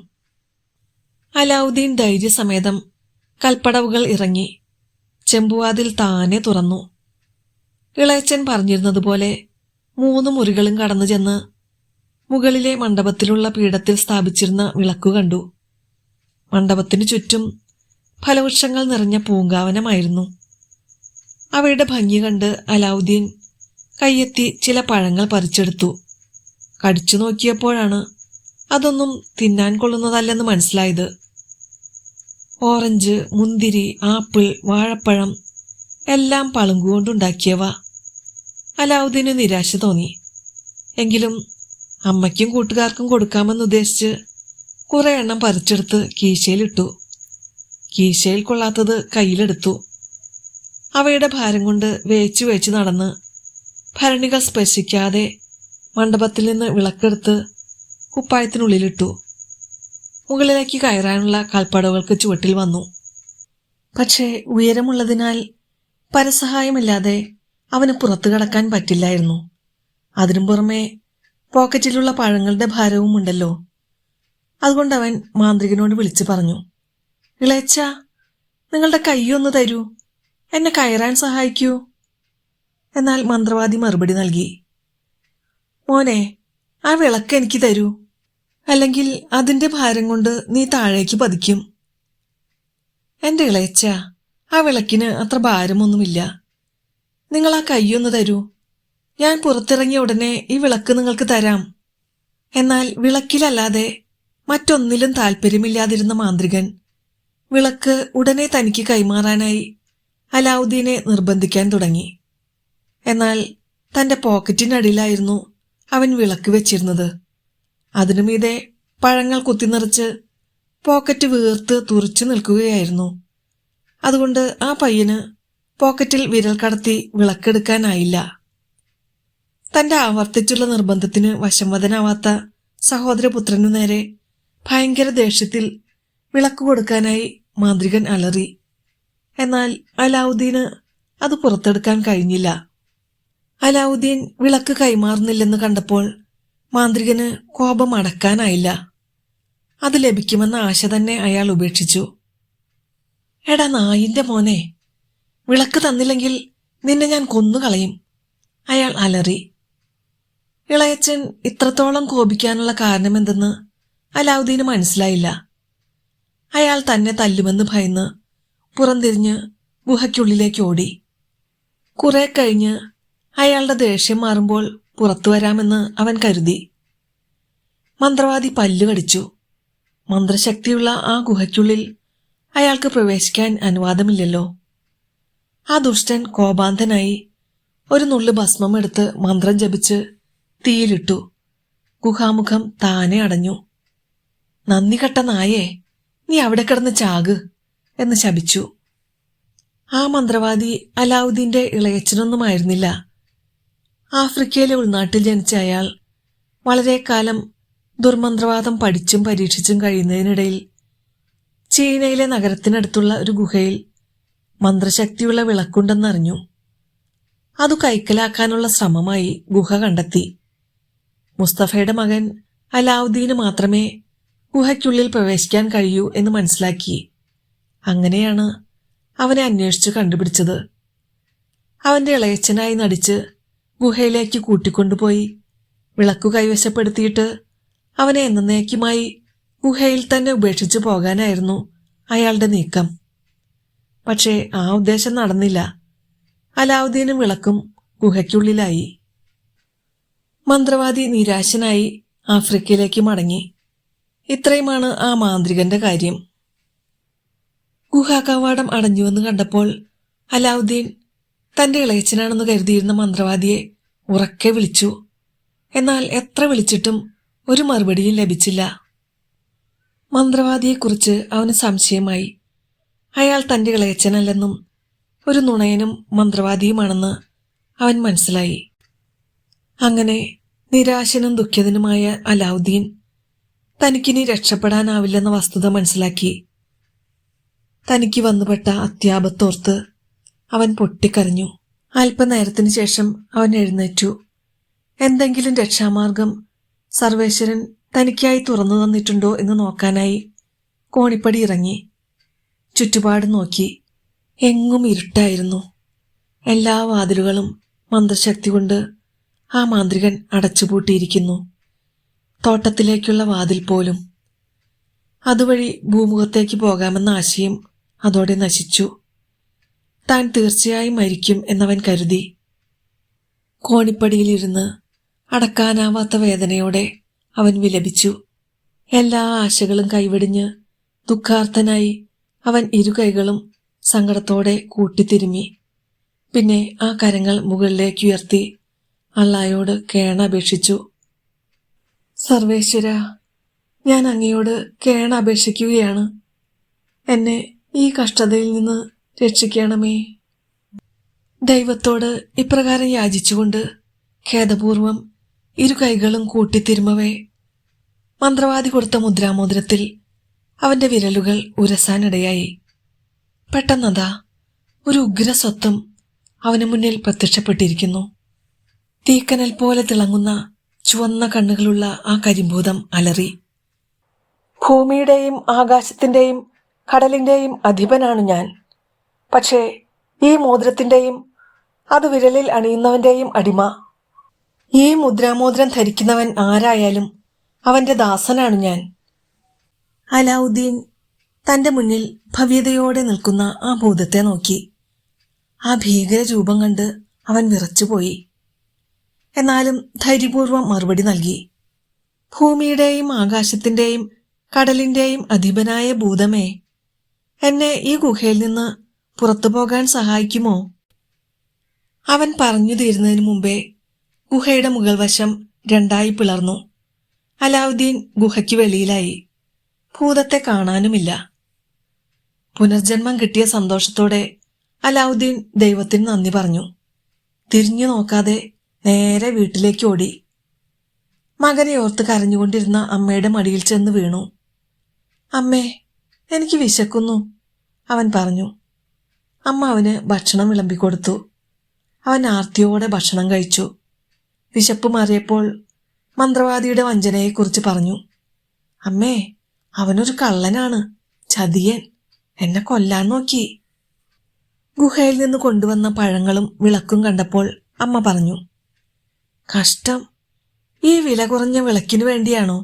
അലാവുദ്ദീൻ ധൈര്യസമേതം കൽപ്പടവുകൾ ഇറങ്ങി ചെമ്പുവാതിൽ താനെ തുറന്നു. ഇളയച്ചൻ പറഞ്ഞിരുന്നതുപോലെ 3 മുറികളും കടന്നു ചെന്ന് മുകളിലെ മണ്ഡപത്തിലുള്ള പീഠത്തിൽ സ്ഥാപിച്ചിരുന്ന വിളക്കു കണ്ടു. മണ്ഡപത്തിനു ചുറ്റും ഫലവൃക്ഷങ്ങൾ നിറഞ്ഞ പൂങ്കാവനമായിരുന്നു. അവയുടെ ഭംഗി കണ്ട് അലാവുദ്ദീൻ കയ്യെത്തി ചില പഴങ്ങൾ പറിച്ചെടുത്തു. കടിച്ചു നോക്കിയപ്പോഴാണ് അതൊന്നും തിന്നാൻ കൊള്ളുന്നതല്ലെന്ന് മനസ്സിലായത്. ഓറഞ്ച്, മുന്തിരി, ആപ്പിൾ, വാഴപ്പഴം എല്ലാം പളുങ്കുകൊണ്ടുണ്ടാക്കിയവ. അലാവുദ്ദീന് നിരാശ തോന്നി. എങ്കിലും അമ്മയ്ക്കും കൂട്ടുകാർക്കും കൊടുക്കാമെന്നുദ്ദേശിച്ച് കുറെ എണ്ണം പറിച്ചെടുത്ത് കീശയിലിട്ടു. കീശയിൽ കൊള്ളാത്തത് കയ്യിലെടുത്തു. അവയുടെ ഭാരം കൊണ്ട് വേച്ചു വേച്ചു നടന്ന് ഭരണികൾ സ്പർശിക്കാതെ മണ്ഡപത്തിൽ നിന്ന് വിളക്കെടുത്ത് കുപ്പായത്തിനുള്ളിലിട്ടു. മുകളിലേക്ക് കയറാനുള്ള കാൽപ്പടവുകൾക്ക് ചുവട്ടിൽ വന്നു. പക്ഷേ ഉയരമുള്ളതിനാൽ പരസഹായമില്ലാതെ അവന് പുറത്തു കടക്കാൻ പറ്റില്ലായിരുന്നു. അതിനും പുറമെ പോക്കറ്റിലുള്ള പഴങ്ങളുടെ ഭാരവും ഉണ്ടല്ലോ. അതുകൊണ്ട് അവൻ മാന്ത്രികനോട് വിളിച്ചു പറഞ്ഞു, ഇളയച്ച, നിങ്ങളുടെ കൈയൊന്ന് തരൂ, എന്നെ കയറാൻ സഹായിക്കൂ. എന്നാൽ മന്ത്രവാദി മറുപടി നൽകി, മോനെ, ആ വിളക്ക് എനിക്ക് തരൂ, അല്ലെങ്കിൽ അതിന്റെ ഭാരം കൊണ്ട് നീ താഴേക്ക് പതിക്കും. എന്റെ ഇളയച്ച, ആ വിളക്കിന് അത്ര ഭാരമൊന്നുമില്ല. നിങ്ങൾ ആ കൈയൊന്ന് തരൂ, ഞാൻ പുറത്തിറങ്ങിയ ഉടനെ ഈ വിളക്ക് നിങ്ങൾക്ക് തരാം. എന്നാൽ വിളക്കിലല്ലാതെ മറ്റൊന്നിലും താല്പര്യമില്ലാതിരുന്ന മാന്ത്രികൻ വിളക്ക് ഉടനെ തനിക്ക് കൈമാറാനായി അലാവുദ്ദീനെ നിർബന്ധിക്കാൻ തുടങ്ങി. എന്നാൽ തന്റെ പോക്കറ്റിനടിയിലായിരുന്നു അവൻ വിളക്ക് വെച്ചിരുന്നത്. അതിനു മീതെ പഴങ്ങൾ കുത്തിനിറച്ച് പോക്കറ്റ് വീർത്ത് തുറിച്ചു നിൽക്കുകയായിരുന്നു. അതുകൊണ്ട് ആ പയ്യന് പോക്കറ്റിൽ വിരൽ കടത്തി വിളക്കെടുക്കാനായില്ല. തന്റെ ആവർത്തിച്ചുള്ള നിർബന്ധത്തിന് വശംവദനാവാത്ത സഹോദരപുത്രനു നേരെ ഭയങ്കര ദേഷ്യത്തിൽ വിളക്ക് കൊടുക്കാനായി മാന്ത്രികൻ അലറി. എന്നാൽ അലാവുദ്ദീന് അത് പുറത്തെടുക്കാൻ കഴിഞ്ഞില്ല. അലാവുദ്ദീൻ വിളക്ക് കൈമാറുന്നില്ലെന്ന് കണ്ടപ്പോൾ മാന്ത്രികന് കോപം അടക്കാനായില്ല. അത് ലഭിക്കുമെന്ന ആശ തന്നെ അയാൾ ഉപേക്ഷിച്ചു. എടാ നായിന്റെ മോനെ, വിളക്ക് തന്നില്ലെങ്കിൽ നിന്നെ ഞാൻ കൊന്നുകളയും, അയാൾ അലറി. ഇളയച്ചൻ ഇത്രത്തോളം കോപിക്കാനുള്ള കാരണമെന്തെന്ന് അലാവുദ്ദീന് മനസ്സിലായില്ല. അയാൾ തന്നെ തല്ലുമെന്ന് ഭയന്ന് പുറംതിരിഞ്ഞ് ഗുഹയ്ക്കുള്ളിലേക്ക് ഓടി. കുറെ കഴിഞ്ഞ് അയാളുടെ ദേഷ്യം മാറുമ്പോൾ പുറത്തു വരാമെന്ന് അവൻ കരുതി. മന്ത്രവാദി പല്ലു കടിച്ചു. മന്ത്രശക്തിയുള്ള ആ ഗുഹയ്ക്കുള്ളിൽ അയാൾക്ക് പ്രവേശിക്കാൻ അനുവാദമില്ലല്ലോ. ആ ദുഷ്ടൻ കോപാന്തനായി ഒരു നുള്ളു ഭസ്മം എടുത്ത് മന്ത്രം ജപിച്ച് തീയിലിട്ടു. ഗുഹാമുഖം താനെ അടഞ്ഞു. നന്ദി കെട്ട നായേ, നീ അവിടെ കിടന്ന് ചാക് എന്ന് ശപിച്ചു. ആ മന്ത്രവാദി അലാവുദ്ദീന്റെ ഇളയച്ചനൊന്നുമായിരുന്നില്ല. ആഫ്രിക്കയിലെ ഉൾനാട്ടിൽ ജനിച്ച അയാൾ വളരെ കാലം ദുർമന്ത്രവാദം പഠിച്ചും പരീക്ഷിച്ചും കഴിയുന്നതിനിടയിൽ ചീനയിലെ നഗരത്തിനടുത്തുള്ള ഒരു ഗുഹയിൽ മന്ത്രശക്തിയുള്ള വിളക്കുണ്ടെന്നറിഞ്ഞു. അതു കൈക്കലാക്കാനുള്ള ശ്രമമായി ഗുഹ കണ്ടെത്തി. മുസ്തഫയുടെ മകൻ അലാവുദ്ദീന് മാത്രമേ ഗുഹയ്ക്കുള്ളിൽ പ്രവേശിക്കാൻ കഴിയൂ എന്ന് മനസ്സിലാക്കി. അങ്ങനെയാണ് അവനെ അന്വേഷിച്ചു കണ്ടുപിടിച്ചത്. അവന്റെ ഇളയച്ചനായി നടിച്ച് ഗുഹയിലേക്ക് കൂട്ടിക്കൊണ്ടുപോയി വിളക്കു കൈവശപ്പെടുത്തിയിട്ട് അവനെ എന്നേക്കുമായി ഗുഹയിൽ തന്നെ ഉപേക്ഷിച്ചു പോകാനായിരുന്നു അയാളുടെ നീക്കം. പക്ഷേ ആ ഉദ്ദേശം നടന്നില്ല. അലാവുദ്ദീനും വിളക്കും ഗുഹയ്ക്കുള്ളിലായി. മന്ത്രവാദി നിരാശനായി ആഫ്രിക്കയിലേക്ക് മടങ്ങി. ഇത്രയുമാണ് ആ മാന്ത്രികന്റെ കാര്യം. ഗുഹാകവാടം അടഞ്ഞുവെന്ന് കണ്ടപ്പോൾ അലാവുദ്ദീൻ തന്റെ ഇളയച്ചനാണെന്ന് കരുതിയിരുന്ന മന്ത്രവാദിയെ ഉറക്കെ വിളിച്ചു. എന്നാൽ എത്ര വിളിച്ചിട്ടും ഒരു മറുപടിയും ലഭിച്ചില്ല. മന്ത്രവാദിയെക്കുറിച്ച് അവന് സംശയമായി. അയാൾ തന്റെ ഇളയച്ചനല്ലെന്നും ഒരു നുണയനും മന്ത്രവാദിയുമാണെന്ന് അവൻ മനസ്സിലായി. അങ്ങനെ നിരാശനും ദുഃഖിതനുമായ അലാവുദ്ദീൻ തനിക്കിനി രക്ഷപ്പെടാനാവില്ലെന്ന വസ്തുത മനസ്സിലാക്കി. തനിക്ക് വന്നുപെട്ട അത്യാപത്തോർത്ത് അവൻ പൊട്ടിക്കരഞ്ഞു. അല്പനേരത്തിനു ശേഷം അവൻ എഴുന്നേറ്റു. എന്തെങ്കിലും രക്ഷാമാർഗം സർവേശ്വരൻ തനിക്കായി തുറന്നു തന്നിട്ടുണ്ടോ എന്ന് നോക്കാനായി കോണിപ്പടി ഇറങ്ങി. ചുറ്റുപാട് നോക്കി. എങ്ങും ഇരുട്ടായിരുന്നു. എല്ലാ വാതിലുകളും മന്ത്രശക്തി കൊണ്ട് ആ മാന്ത്രികൻ അടച്ചുപൂട്ടിയിരിക്കുന്നു. തോട്ടത്തിലേക്കുള്ള വാതിൽ പോലും. അതുവഴി ഭൂമുഖത്തേക്ക് പോകാമെന്ന ആശയം അതോടെ നശിച്ചു. താൻ തീർച്ചയായും മരിക്കും എന്നവൻ കരുതി. കോണിപ്പടിയിലിരുന്ന് അടക്കാനാവാത്ത വേദനയോടെ അവൻ വിലപിച്ചു. എല്ലാ ആശകളും കൈവെടിഞ്ഞ് ദുഃഖാർത്തനായി അവൻ ഇരുകൈകളും സങ്കടത്തോടെ കൂട്ടിത്തിരുമ്മി. പിന്നെ ആ കരങ്ങൾ മുകളിലേക്കുയർത്തി അള്ളായോട് കേണപേക്ഷിച്ചു. സർവേശ്വര, ഞാൻ അങ്ങയോട് കേണപേക്ഷിക്കുകയാണ്. എന്നെ ഈ കഷ്ടതയിൽ നിന്ന് രക്ഷിക്കണമേ. ദൈവത്തോട് ഇപ്രകാരം യാചിച്ചുകൊണ്ട് ഖേദപൂർവം ഇരു കൈകളും കൂട്ടിത്തിരുമവേ മന്ത്രവാദി കൊടുത്ത മുദ്രാമോതിരത്തിൽ അവന്റെ വിരലുകൾ ഉരസാനിടയായി. പെട്ടെന്നതാ ഒരു ഉഗ്രസ്വത്വം അവന് മുന്നിൽ പ്രത്യക്ഷപ്പെട്ടിരിക്കുന്നു. തീക്കനൽ പോലെ തിളങ്ങുന്ന ചുവന്ന കണ്ണുകളുള്ള ആ കരിമ്പൂതം അലറി. ഭൂമിയുടെയും ആകാശത്തിന്റെയും കടലിന്റെയും അധിപനാണ് ഞാൻ. പക്ഷേ ഈ മോതിരത്തിന്റെയും അത് വിരലിൽ അണിയുന്നവന്റെയും അടിമ. ഈ മുദ്രാമോതിരം ധരിക്കുന്നവൻ ആരായാലും അവന്റെ ദാസനാണ് ഞാൻ. അലാവുദ്ദീൻ തന്റെ മുന്നിൽ ഭവ്യതയോടെ നിൽക്കുന്ന ആ ഭൂതത്തെ നോക്കി. ആ ഭീകര രൂപം കണ്ട് അവൻ വിറച്ചുപോയി. എന്നാലും ധൈര്യപൂർവ്വം മറുപടി നൽകി. ഭൂമിയുടെയും ആകാശത്തിന്റെയും കടലിന്റെയും അധിപനായ ഭൂതമേ, എന്നെ ഈ ഗുഹയിൽ നിന്ന് പുറത്തു പോകാൻ സഹായിക്കുമോ? അവൻ പറഞ്ഞു തീരുന്നതിനു മുമ്പേ ഗുഹയുടെ മുകൾ വശം രണ്ടായി പിളർന്നു. അലാവുദ്ദീൻ ഗുഹയ്ക്ക് വെളിയിലായി. ഭൂതത്തെ കാണാനുമില്ല. പുനർജന്മം കിട്ടിയ സന്തോഷത്തോടെ അലാവുദ്ദീൻ ദൈവത്തിന് നന്ദി പറഞ്ഞു. തിരിഞ്ഞു നോക്കാതെ നേരെ വീട്ടിലേക്ക് ഓടി. മകനെ ഓർത്ത് കരഞ്ഞുകൊണ്ടിരുന്ന അമ്മയുടെ മടിയിൽ ചെന്ന് വീണു. അമ്മേ, എനിക്ക് വിശക്കുന്നു, അവൻ പറഞ്ഞു. അമ്മ അവന് ഭക്ഷണം വിളമ്പിക്കൊടുത്തു. അവൻ ആർത്തിയോടെ ഭക്ഷണം കഴിച്ചു. വിശപ്പ് മാറിയപ്പോൾ മന്ത്രവാദിയുടെ വഞ്ചനയെക്കുറിച്ച് പറഞ്ഞു. അമ്മേ, അവനൊരു കള്ളനാണ്, ചതിയൻ, എന്നെ കൊല്ലാൻ നോക്കി. ഗുഹയിൽ നിന്ന് കൊണ്ടുവന്ന പഴങ്ങളും വിളക്കും കണ്ടപ്പോൾ അമ്മ പറഞ്ഞു, കഷ്ടം, ഈ വില കുറഞ്ഞ വിളക്കിനു വേണ്ടിയാണോ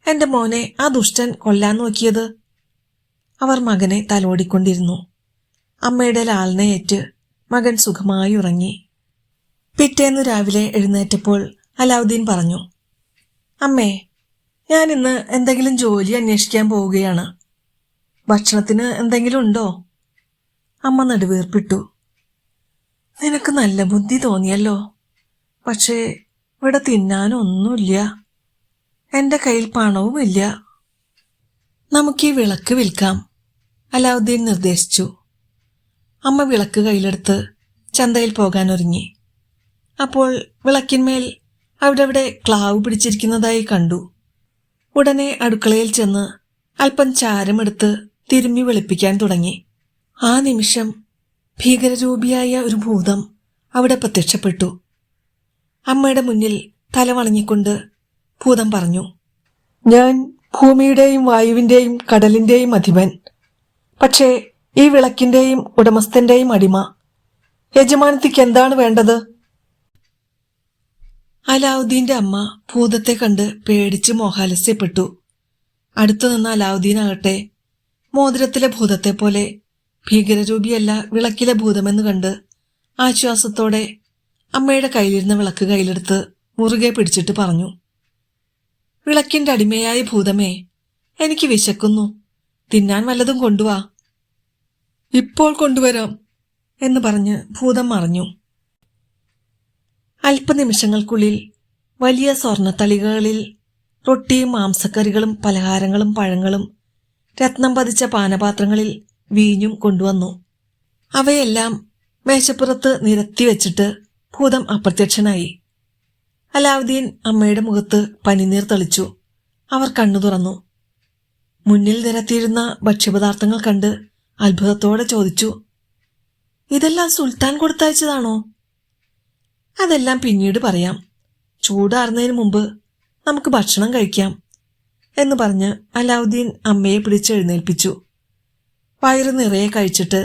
എന്റെ മോനെ ആ ദുഷ്ടൻ കൊല്ലാൻ നോക്കിയത്? അവർ മകനെ തലോടിക്കൊണ്ടിരുന്നു. അമ്മയുടെ ലാളനയേറ്റ് മകൻ സുഖമായി ഉറങ്ങി. പിറ്റേന്ന് രാവിലെ എഴുന്നേറ്റപ്പോൾ അലാവുദ്ദീൻ പറഞ്ഞു, അമ്മേ, ഞാൻ ഇന്ന് എന്തെങ്കിലും ജോലി അന്വേഷിക്കാൻ പോവുകയാണ്. ഭക്ഷണത്തിന് എന്തെങ്കിലും ഉണ്ടോ? അമ്മ നെടുവീർപ്പിട്ടു. നിനക്ക് നല്ല ബുദ്ധി തോന്നിയല്ലോ. പക്ഷേ ഇവിടെ തിന്നാനൊന്നുമില്ല. എന്റെ കയ്യിൽ പണവുമില്ല. നമുക്ക് ഈ വിളക്ക് വിൽക്കാം, അലാവുദ്ദീൻ നിർദ്ദേശിച്ചു. അമ്മ വിളക്ക് കയ്യിലെടുത്ത് ചന്തയിൽ പോകാനൊരുങ്ങി. അപ്പോൾ വിളക്കിന്മേൽ അവിടെ ക്ലാവ് പിടിച്ചിരിക്കുന്നതായി കണ്ടു. ഉടനെ അടുക്കളയിൽ ചെന്ന് അല്പം ചാരമെടുത്ത് തിരുമ്മി വെളുപ്പിക്കാൻ തുടങ്ങി. ആ നിമിഷം ഭീകരരൂപിയായ ഒരു ഭൂതം അവിടെ പ്രത്യക്ഷപ്പെട്ടു. അമ്മയുടെ മുന്നിൽ തലവണങ്ങിക്കൊണ്ട് ഭൂതം പറഞ്ഞു, ഞാൻ ഭൂമിയുടെയും വായുവിന്റെയും കടലിന്റെയും അധിപൻ. പക്ഷേ ഈ വിളക്കിന്റെയും ഉടമസ്ഥന്റെയും അടിമ. യജമാനത്തിക്ക് എന്താണ് വേണ്ടത്? അലാവുദ്ദീന്റെ അമ്മ ഭൂതത്തെ കണ്ട് പേടിച്ച് മോഹാലസ്യപ്പെട്ടു. അടുത്തു നിന്ന അലാവുദ്ദീനാകട്ടെ മോതിരത്തിലെ ഭൂതത്തെ പോലെ ഭീകരരൂപിയല്ല വിളക്കിലെ ഭൂതമെന്ന് കണ്ട് ആശ്വാസത്തോടെ അമ്മയുടെ കയ്യിലിരുന്ന വിളക്ക് കയ്യിലെടുത്ത് മുറുകെ പിടിച്ചിട്ട് പറഞ്ഞു, വിളക്കിന്റെ അടിമയായ ഭൂതമേ, എനിക്ക് വിശക്കുന്നു, തിന്നാൻ വല്ലതും കൊണ്ടുവാ. ഇപ്പോൾ കൊണ്ടുവരാം എന്ന് പറഞ്ഞ് ഭൂതം മറഞ്ഞു. അല്പനിമിഷങ്ങൾക്കുള്ളിൽ വലിയ സ്വർണത്തളികകളിൽ റൊട്ടിയും മാംസക്കറികളും പലഹാരങ്ങളും പഴങ്ങളും രത്നം പതിച്ച പാനപാത്രങ്ങളിൽ വീഞ്ഞും കൊണ്ടുവന്നു. അവയെല്ലാം മേശപ്പുറത്ത് നിരത്തി വെച്ചിട്ട് ഭൂതം അപ്രത്യക്ഷനായി. അലാവുദ്ദീൻ അമ്മയുടെ മുഖത്ത് പനിനീർ തളിച്ചു. അവർ കണ്ണു തുറന്നു. മുന്നിൽ നിരത്തിയിരുന്ന ഭക്ഷ്യപദാർത്ഥങ്ങൾ കണ്ട് അത്ഭുതത്തോടെ ചോദിച്ചു, ഇതെല്ലാം സുൽത്താൻ കൊടുത്തയച്ചതാണോ? അതെല്ലാം പിന്നീട് പറയാം. ചൂടാറുന്നതിന് മുമ്പ് നമുക്ക് ഭക്ഷണം കഴിക്കാം എന്ന് പറഞ്ഞ് അലാവുദ്ദീൻ അമ്മയെ പിടിച്ചെഴുന്നേൽപ്പിച്ചു. വയറ് നിറയെ കഴിച്ചിട്ട്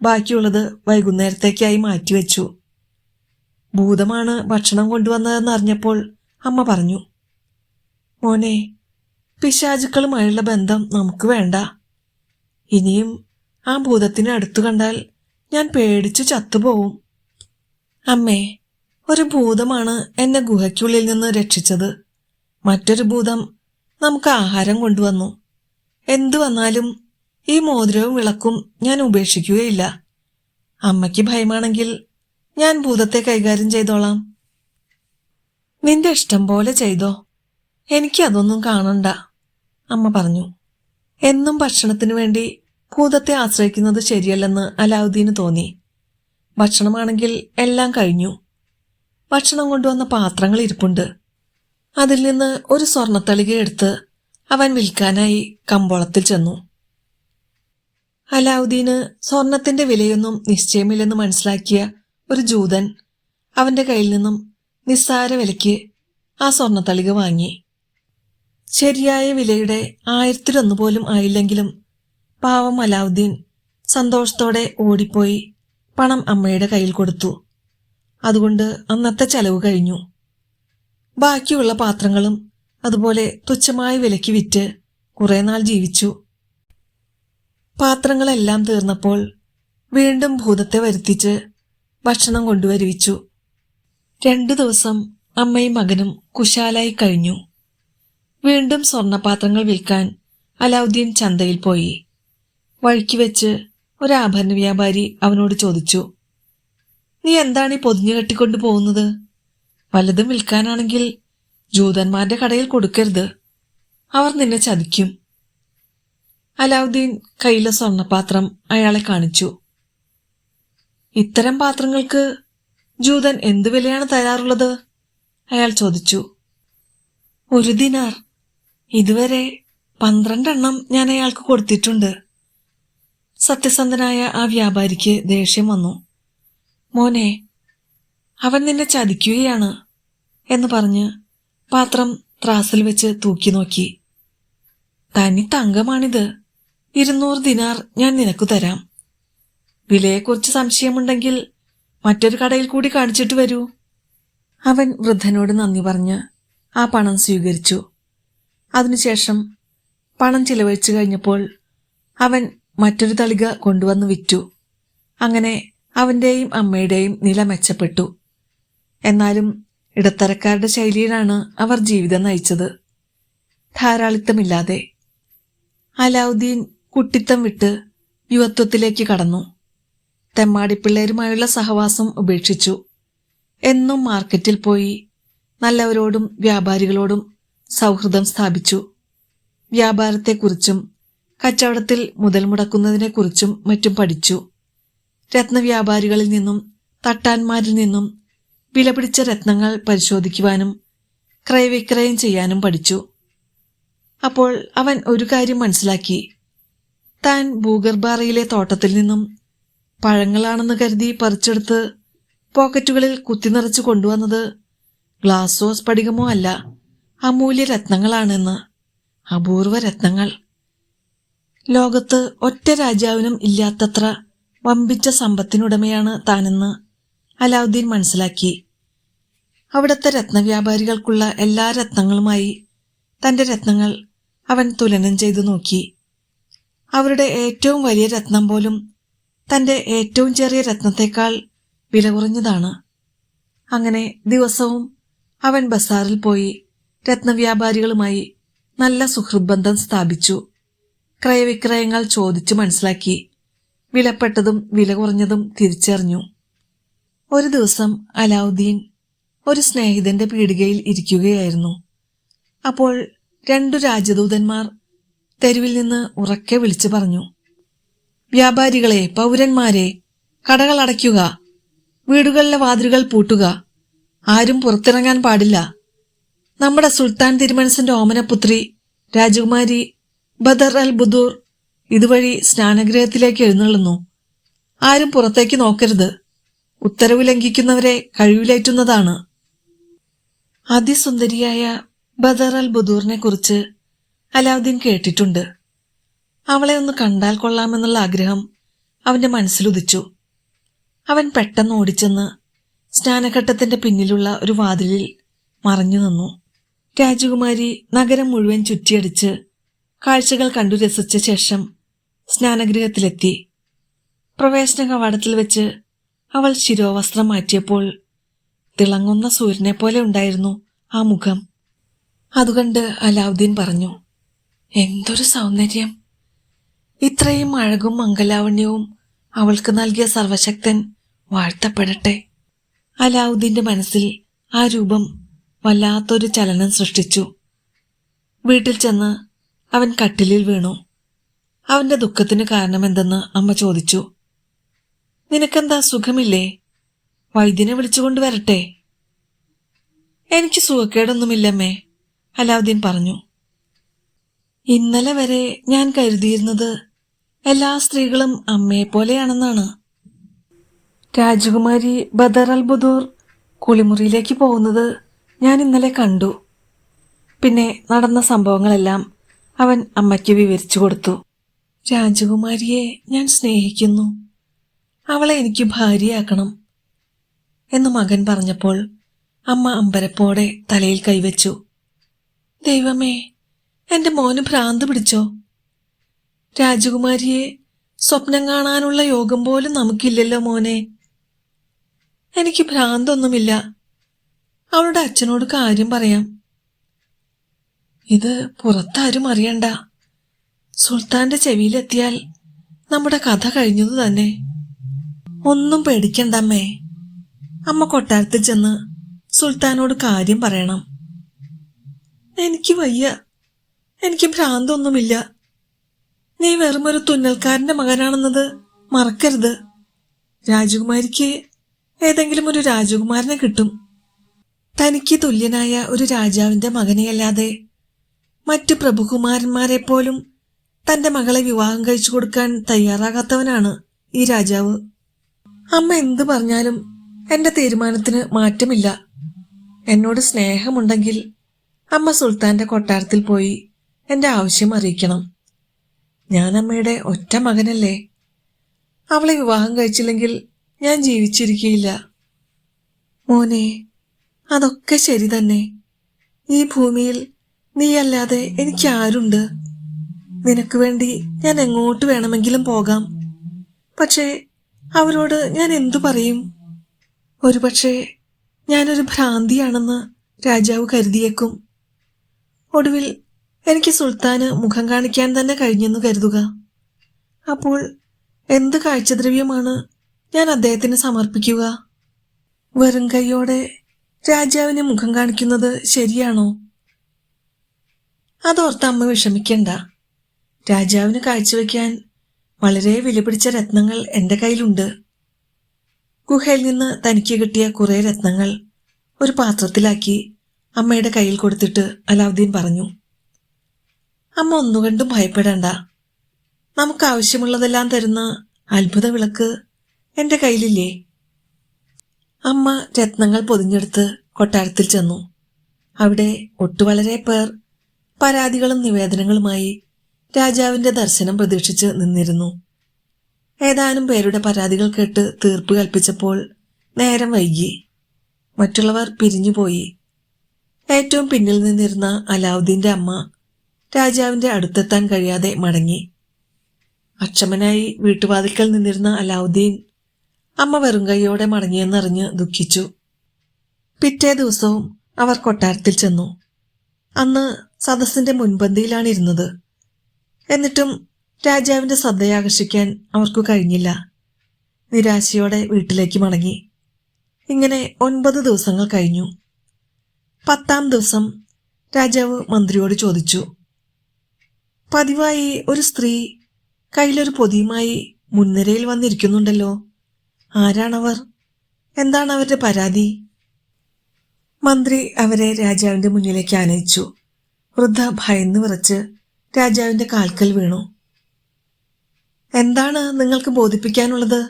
ബാക്കിയുള്ളത് വൈകുന്നേരത്തേക്കായി മാറ്റിവെച്ചു. ഭൂതമാണ് ഭക്ഷണം കൊണ്ടുവന്നതെന്ന് അറിഞ്ഞപ്പോൾ അമ്മ പറഞ്ഞു, മോനെ, പിശാചുക്കളുമായുള്ള ബന്ധം നമുക്ക് വേണ്ട. ഇനിയും ആ ഭൂതത്തിനെ അടുത്തു കണ്ടാൽ ഞാൻ പേടിച്ചു ചത്തുപോവും. അമ്മേ, ഒരു ഭൂതമാണ് എന്നെ ഗുഹയ്ക്കുള്ളിൽ നിന്ന് രക്ഷിച്ചത്. മറ്റൊരു ഭൂതം നമുക്ക് ആഹാരം കൊണ്ടുവന്നു. എന്തു വന്നാലും ഈ മോതിരവും വിളക്കും ഞാൻ ഉപേക്ഷിക്കുകയില്ല. അമ്മയ്ക്ക് ഭയമാണെങ്കിൽ ഞാൻ ഭൂതത്തെ കൈകാര്യം ചെയ്തോളാം. നിന്റെ ഇഷ്ടം പോലെ ചെയ്തോ, എനിക്കതൊന്നും കാണണ്ട, അമ്മ പറഞ്ഞു. എന്നും ഭക്ഷണത്തിനു വേണ്ടി ഭൂതത്തെ ആശ്രയിക്കുന്നത് ശരിയല്ലെന്ന് അലാവുദ്ദീന് തോന്നി. ഭക്ഷണമാണെങ്കിൽ എല്ലാം കഴിഞ്ഞു. ഭക്ഷണം കൊണ്ടുവന്ന പാത്രങ്ങൾ ഇരിപ്പുണ്ട്. അതിൽ നിന്ന് ഒരു സ്വർണത്തളിക എടുത്ത് അവൻ വിൽക്കാനായി കമ്പോളത്തിൽ ചെന്നു. അലാവുദ്ദീന് സ്വർണത്തിന്റെ വിലയൊന്നും നിശ്ചയമില്ലെന്ന് മനസ്സിലാക്കിയ ഒരു ജൂതൻ അവന്റെ കയ്യിൽ നിന്നും നിസ്സാര വിലയ്ക്ക് ആ സ്വർണത്തളിക വാങ്ങി. ശരിയായ വിലയുടെ 1001 പോലും ആയില്ലെങ്കിലും പാവം അലാവുദ്ദീൻ സന്തോഷത്തോടെ ഓടിപ്പോയി പണം അമ്മയുടെ കയ്യിൽ കൊടുത്തു. അതുകൊണ്ട് അന്നത്തെ ചെലവ് കഴിഞ്ഞു. ബാക്കിയുള്ള പാത്രങ്ങളും അതുപോലെ തുച്ഛമായ വിലയ്ക്ക് വിറ്റ് കുറെ നാൾ ജീവിച്ചു. പാത്രങ്ങളെല്ലാം തീർന്നപ്പോൾ വീണ്ടും ഭൂതത്തെ വരുത്തിച്ച് ഭക്ഷണം കൊണ്ടുവരുവിച്ചു. 2 ദിവസം അമ്മയും മകനും കുശാലായി കഴിഞ്ഞു. വീണ്ടും സ്വർണപാത്രങ്ങൾ വിൽക്കാൻ അലാവുദ്ദീൻ ചന്തയിൽ പോയി. വഴിക്ക് വെച്ച് ഒരാഭരണ വ്യാപാരി അവനോട് ചോദിച്ചു, നീ എന്താണ് ഈ പൊതിഞ്ഞു കെട്ടിക്കൊണ്ടു പോകുന്നത്? വല്ലതും വിൽക്കാനാണെങ്കിൽ ജൂതന്മാരുടെ കടയിൽ കൊടുക്കരുത്, അവർ നിന്നെ ചതിക്കും. അലാവുദ്ദീൻ കയ്യിലെ സ്വർണപാത്രം അയാളെ കാണിച്ചു. ഇത്തരം പാത്രങ്ങൾക്ക് ജൂതൻ എന്തു വിലയാണ് തരാറുള്ളത്? അയാൾ ചോദിച്ചു. 1 ദിനാർ. ഇതുവരെ 12 എണ്ണം ഞാൻ അയാൾക്ക് കൊടുത്തിട്ടുണ്ട്. സത്യസന്ധനായ ആ വ്യാപാരിക്ക് ദേഷ്യം വന്നു. മോനെ, അവൻ നിന്നെ ചതിക്കുകയാണ് എന്ന് പറഞ്ഞ് പാത്രം ത്രാസിൽ വെച്ച് തൂക്കി നോക്കി. തനി തങ്കമാണിത്, 200 ദിനാർ ഞാൻ നിനക്കു തരാം. വിലയെക്കുറിച്ച് സംശയമുണ്ടെങ്കിൽ മറ്റൊരു കടയിൽ കൂടി കാണിച്ചിട്ട് വരൂ. അവൻ വൃദ്ധനോട് നന്ദി പറഞ്ഞ് ആ പണം സ്വീകരിച്ചു. അതിനുശേഷം പണം ചിലവഴിച്ചു കഴിഞ്ഞപ്പോൾ അവൻ മറ്റൊരു തളിക കൊണ്ടുവന്ന് വിറ്റു. അങ്ങനെ അവന്റെയും അമ്മയുടെയും നില മെച്ചപ്പെട്ടു. എന്നാലും ഇടത്തരക്കാരുടെ ശൈലിയിലാണ് അവർ ജീവിതം നയിച്ചത്, ധാരാളിത്തമില്ലാതെ. അലാവുദ്ദീൻ കുട്ടിത്തം വിട്ട് യുവത്വത്തിലേക്ക് കടന്നു. തെമ്മാടിപ്പിള്ളേരുമായുള്ള സഹവാസം ഉപേക്ഷിച്ചു. എന്നും മാർക്കറ്റിൽ പോയി നല്ലവരോടും വ്യാപാരികളോടും സൗഹൃദം സ്ഥാപിച്ചു. വ്യാപാരത്തെക്കുറിച്ചും കച്ചവടത്തിൽ മുതൽ മുടക്കുന്നതിനെക്കുറിച്ചും മറ്റും പഠിച്ചു. രത്നവ്യാപാരികളിൽ നിന്നും തട്ടാന്മാരിൽ നിന്നും വിലപിടിച്ച രത്നങ്ങൾ പരിശോധിക്കുവാനും ക്രയവിക്രയം ചെയ്യാനും പഠിച്ചു. അപ്പോൾ അവൻ ഒരു കാര്യം മനസ്സിലാക്കി. താൻ ഭൂഗർഭാറയിലെ തോട്ടത്തിൽ നിന്നും പഴങ്ങളാണെന്ന് കരുതി പറിച്ചെടുത്ത് പോക്കറ്റുകളിൽ കുത്തിനിറച്ചു കൊണ്ടുവന്നത് ഗ്ലാസോ സ്ഫടികമോ അല്ല, അമൂല്യ രത്നങ്ങളാണെന്ന്. അപൂർവ രത്നങ്ങൾ. ലോകത്ത് ഒറ്റ രാജാവിനും ഇല്ലാത്തത്ര വമ്പിച്ച സമ്പത്തിനുടമയാണ് താനെന്ന് അലാവുദ്ദീൻ മനസ്സിലാക്കി. അവിടുത്തെ രത്നവ്യാപാരികൾക്കുള്ള എല്ലാ രത്നങ്ങളുമായി തന്റെ രത്നങ്ങൾ അവൻ തുലനം ചെയ്തു നോക്കി. അവരുടെ ഏറ്റവും വലിയ രത്നം പോലും തന്റെ ഏറ്റവും ചെറിയ രത്നത്തെക്കാൾ വില കുറഞ്ഞതാണ്. അങ്ങനെ ദിവസവും അവൻ ബസാറിൽ പോയി രത്നവ്യാപാരികളുമായി നല്ല സുഹൃത്ബന്ധം സ്ഥാപിച്ചു. ക്രയവിക്രയങ്ങൾ ചോദിച്ചു മനസ്സിലാക്കി. വിലപ്പെട്ടതും വില കുറഞ്ഞതും തിരിച്ചറിഞ്ഞു. ഒരു ദിവസം അലാവുദ്ദീൻ ഒരു സ്നേഹിതന്റെ പീടികയിൽ ഇരിക്കുകയായിരുന്നു. അപ്പോൾ 2 രാജദൂതന്മാർ തെരുവിൽ നിന്ന് ഉറക്കെ വിളിച്ചു പറഞ്ഞു, വ്യാപാരികളെ, പൗരന്മാരെ, കടകൾ അടയ്ക്കുക, വീടുകളിലെ വാതിലുകൾ പൂട്ടുക, ആരും പുറത്തിറങ്ങാൻ പാടില്ല. നമ്മുടെ സുൽത്താൻ തിരുമനസിന്റെ ഓമനപുത്രി രാജകുമാരി ബദർ അൽ ബുദൂർ ഇതുവഴി സ്നാനഗൃഹത്തിലേക്ക് എഴുന്നള്ളുന്നു. ആരും പുറത്തേക്ക് നോക്കരുത്. ഉത്തരവ് ലംഘിക്കുന്നവരെ കഴിവിലേറ്റുന്നതാണ്. അതിസുന്ദരിയായ ബദർ അൽ ബുദൂറിനെ കുറിച്ച് അലാവുദ്ദീൻ കേട്ടിട്ടുണ്ട്. അവളെ ഒന്ന് കണ്ടാൽ കൊള്ളാമെന്നുള്ള ആഗ്രഹം അവന്റെ മനസ്സിലുദിച്ചു. അവൻ പെട്ടെന്ന് ഓടിച്ചെന്ന് സ്നാനഘട്ടത്തിന്റെ പിന്നിലുള്ള ഒരു വാതിലിൽ മറഞ്ഞു നിന്നു. രാജകുമാരി നഗരം മുഴുവൻ ചുറ്റിയടിച്ച് കാഴ്ചകൾ കണ്ടു രസിച്ച ശേഷം സ്നാനഗൃഹത്തിലെത്തി. പ്രവേശന കവാടത്തിൽ വെച്ച് അവൾ ശിരോവസ്ത്രം മാറ്റിയപ്പോൾ തിളങ്ങുന്ന സൂര്യനെ പോലെ ഉണ്ടായിരുന്നു ആ മുഖം. അതുകണ്ട് അലാവുദ്ദീൻ പറഞ്ഞു, എന്തൊരു സൗന്ദര്യം! ഇത്രയും അഴകും മംഗലാവണ്യവും അവൾക്ക് നൽകിയ സർവശക്തൻ വാഴ്ത്തപ്പെടട്ടെ. അലാവുദ്ദീന്റെ മനസ്സിൽ ആ രൂപം വല്ലാത്തൊരു ചലനം സൃഷ്ടിച്ചു. വീട്ടിൽ ചെന്ന് അവൻ കട്ടിലിൽ വീണു. അവന്റെ ദുഃഖത്തിന് കാരണമെന്തെന്ന് അമ്മ ചോദിച്ചു. നിനക്കെന്താ, സുഖമില്ലേ? വൈദ്യനെ വിളിച്ചുകൊണ്ട് വരട്ടെ? എനിക്ക് സുഖക്കേടൊന്നുമില്ലമ്മേ, അലാവുദ്ദീൻ പറഞ്ഞു. ഇന്നലെ വരെ ഞാൻ കരുതിയിരുന്നത് എല്ലാ സ്ത്രീകളും അമ്മയെപ്പോലെയാണെന്നാണ്. രാജകുമാരി ബദർ അൽ ബുദൂർ കുളിമുറിയിലേക്ക് പോകുന്നത് ഞാൻ ഇന്നലെ കണ്ടു. പിന്നെ നടന്ന സംഭവങ്ങളെല്ലാം അവൻ അമ്മയ്ക്ക് വിവരിച്ചു കൊടുത്തു. രാജകുമാരിയെ ഞാൻ സ്നേഹിക്കുന്നു. അവളെ എനിക്ക് ഭാര്യയാക്കണം എന്ന് മകൻ പറഞ്ഞപ്പോൾ അമ്മ അമ്പരപ്പോടെ തലയിൽ കൈവച്ചു. ദൈവമേ, എന്റെ മോന് ഭ്രാന്ത് പിടിച്ചോ? രാജകുമാരിയെ സ്വപ്നം കാണാനുള്ള യോഗം പോലും നമുക്കില്ലല്ലോ മോനെ. എനിക്ക് ഭ്രാന്തൊന്നുമില്ല. അവളുടെ അച്ഛനോട് കാര്യം പറയാം. ഇത് പുറത്താരും അറിയണ്ട. സുൽത്താന്റെ ചെവിയിലെത്തിയാൽ നമ്മുടെ കഥ കഴിഞ്ഞതു തന്നെ. ഒന്നും പേടിക്കണ്ടമ്മേ. അമ്മ കൊട്ടാരത്തിൽ ചെന്ന് സുൽത്താനോട് കാര്യം പറയണം. എനിക്ക് വയ്യ. എനിക്ക് ഭ്രാന്തൊന്നുമില്ല. നീ വെറുമൊരു തുന്നൽക്കാരന്റെ മകനാണെന്നത് മറക്കരുത്. രാജകുമാരിക്ക് ഏതെങ്കിലും ഒരു രാജകുമാരനെ കിട്ടും. തനിക്ക് തുല്യനായ ഒരു രാജാവിന്റെ മകനെയല്ലാതെ മറ്റു പ്രഭുകുമാരന്മാരെ പോലും തന്റെ മകളെ വിവാഹം കഴിച്ചു കൊടുക്കാൻ തയ്യാറാകാത്തവനാണ് ഈ രാജാവ്. അമ്മ എന്തു പറഞ്ഞാലും എന്റെ തീരുമാനത്തിന് മാറ്റമില്ല. എന്നോട് സ്നേഹമുണ്ടെങ്കിൽ അമ്മ സുൽത്താന്റെ കൊട്ടാരത്തിൽ പോയി എന്റെ ആവശ്യം അറിയിക്കണം. ഞാൻ അമ്മയുടെ ഒറ്റ മകനല്ലേ. അവളെ വിവാഹം കഴിച്ചില്ലെങ്കിൽ ഞാൻ ജീവിച്ചിരിക്കുകയില്ല. മോനെ, അതൊക്കെ ശരി തന്നെ. ഈ ഭൂമിയിൽ നീയല്ലാതെ എനിക്കാരുണ്ട്? നിനക്ക് വേണ്ടി ഞാൻ എങ്ങോട്ട് വേണമെങ്കിലും പോകാം. പക്ഷേ അവരോട് ഞാൻ എന്തു പറയും? ഒരുപക്ഷെ ഞാനൊരു ഭ്രാന്തിയാണെന്ന് രാജാവ് കരുതിയേക്കും. ഒടുവിൽ എനിക്ക് സുൽത്താന് മുഖം കാണിക്കാൻ തന്നെ കഴിഞ്ഞെന്ന് കരുതുക. അപ്പോൾ എന്ത് കാഴ്ചദ്രവ്യമാണ് ഞാൻ അദ്ദേഹത്തിന് സമർപ്പിക്കുക? വെറും കൈയോടെ രാജാവിന് മുഖം കാണിക്കുന്നത് ശരിയാണോ? അതോർത്ത് അമ്മ വിഷമിക്കണ്ട. രാജാവിന് കാഴ്ചവെക്കാൻ വളരെ വിലപിടിച്ച രത്നങ്ങൾ എന്റെ കയ്യിലുണ്ട്. ഗുഹയിൽ നിന്ന് തനിക്ക് കിട്ടിയ കുറെ രത്നങ്ങൾ ഒരു പാത്രത്തിലാക്കി അമ്മയുടെ കയ്യിൽ കൊടുത്തിട്ട് അലാവുദ്ദീൻ പറഞ്ഞു, അമ്മ ഒന്നുകൊണ്ടും ഭയപ്പെടണ്ട. നമുക്ക് ആവശ്യമുള്ളതെല്ലാം തരുന്ന അത്ഭുത വിളക്ക് എന്റെ കയ്യിലില്ലേ? അമ്മ രത്നങ്ങൾ പൊതിഞ്ഞെടുത്ത് കൊട്ടാരത്തിൽ ചെന്നു. അവിടെ ഒട്ടുവളരെ പേർ പരാതികളും നിവേദനങ്ങളുമായി രാജാവിന്റെ ദർശനം പ്രതീക്ഷിച്ച് നിന്നിരുന്നു. ഏതാനും പേരുടെ പരാതികൾ കേട്ട് തീർപ്പ് കൽപ്പിച്ചപ്പോൾ നേരം വൈകി. മറ്റുള്ളവർ പിരിഞ്ഞുപോയി. ഏറ്റവും പിന്നിൽ നിന്നിരുന്ന അലാവുദ്ദീന്റെ അമ്മ രാജാവിന്റെ അടുത്തെത്താൻ കഴിയാതെ മടങ്ങി. അക്ഷമനായി വീട്ടുവാതിൽക്കൽ നിന്നിരുന്ന അലാവുദ്ദീൻ അമ്മ വെറും കൈയോടെ മടങ്ങിയെന്നറിഞ്ഞ് ദുഃഖിച്ചു. പിറ്റേ ദിവസവും അവർ കൊട്ടാരത്തിൽ ചെന്നു. അന്ന് സദസ്സിന്റെ മുൻപന്തിയിലാണിരുന്നത്. എന്നിട്ടും രാജാവിന്റെ ശ്രദ്ധയാകർഷിക്കാൻ അവർക്കു കഴിഞ്ഞില്ല. നിരാശയോടെ വീട്ടിലേക്ക് മടങ്ങി. ഇങ്ങനെ 9 ദിവസങ്ങൾ കഴിഞ്ഞു. 10ാം ദിവസം രാജാവ് മന്ത്രിയോട് ചോദിച്ചു, പതിവായി ഒരു സ്ത്രീ കയ്യിലൊരു പൊതിയുമായി മുൻനിരയിൽ വന്നിരിക്കുന്നുണ്ടല്ലോ. ആരാണവർ? എന്താണ് അവരുടെ പരാതി? മന്ത്രി അവരെ രാജാവിന്റെ മുന്നിലേക്ക് ആനയിച്ചു. വൃദ്ധ ഭയന്ന് വിറച്ച് രാജാവിന്റെ കാൽക്കൽ വീണു. എന്താണ് നിങ്ങൾക്ക് ബോധിപ്പിക്കാനുള്ളത്?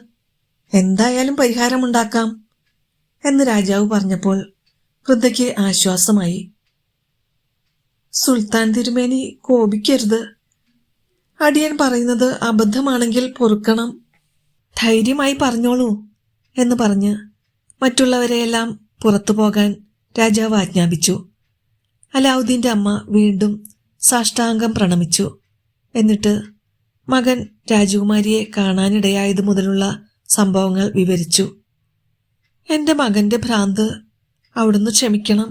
എന്തായാലും പരിഹാരമുണ്ടാക്കാം എന്ന് രാജാവ് പറഞ്ഞപ്പോൾ വൃദ്ധയ്ക്ക് ആശ്വാസമായി. സുൽത്താൻ തിരുമേനി കോപിക്കരുത്. അടിയൻ പറയുന്നത് അബദ്ധമാണെങ്കിൽ പൊറുക്കണം. ധൈര്യമായി പറഞ്ഞോളൂ എന്ന് പറഞ്ഞ് മറ്റുള്ളവരെയെല്ലാം പുറത്തു പോകാൻ രാജാവ് ആജ്ഞാപിച്ചു. അലാവുദ്ദീന്റെ അമ്മ വീണ്ടും സാഷ്ടാംഗം പ്രണമിച്ചു. എന്നിട്ട് മകൻ രാജകുമാരിയെ കാണാനിടയായതു മുതലുള്ള സംഭവങ്ങൾ വിവരിച്ചു. എന്റെ മകന്റെ ഭ്രാന്ത് അവിടുന്ന് ക്ഷമിക്കണം.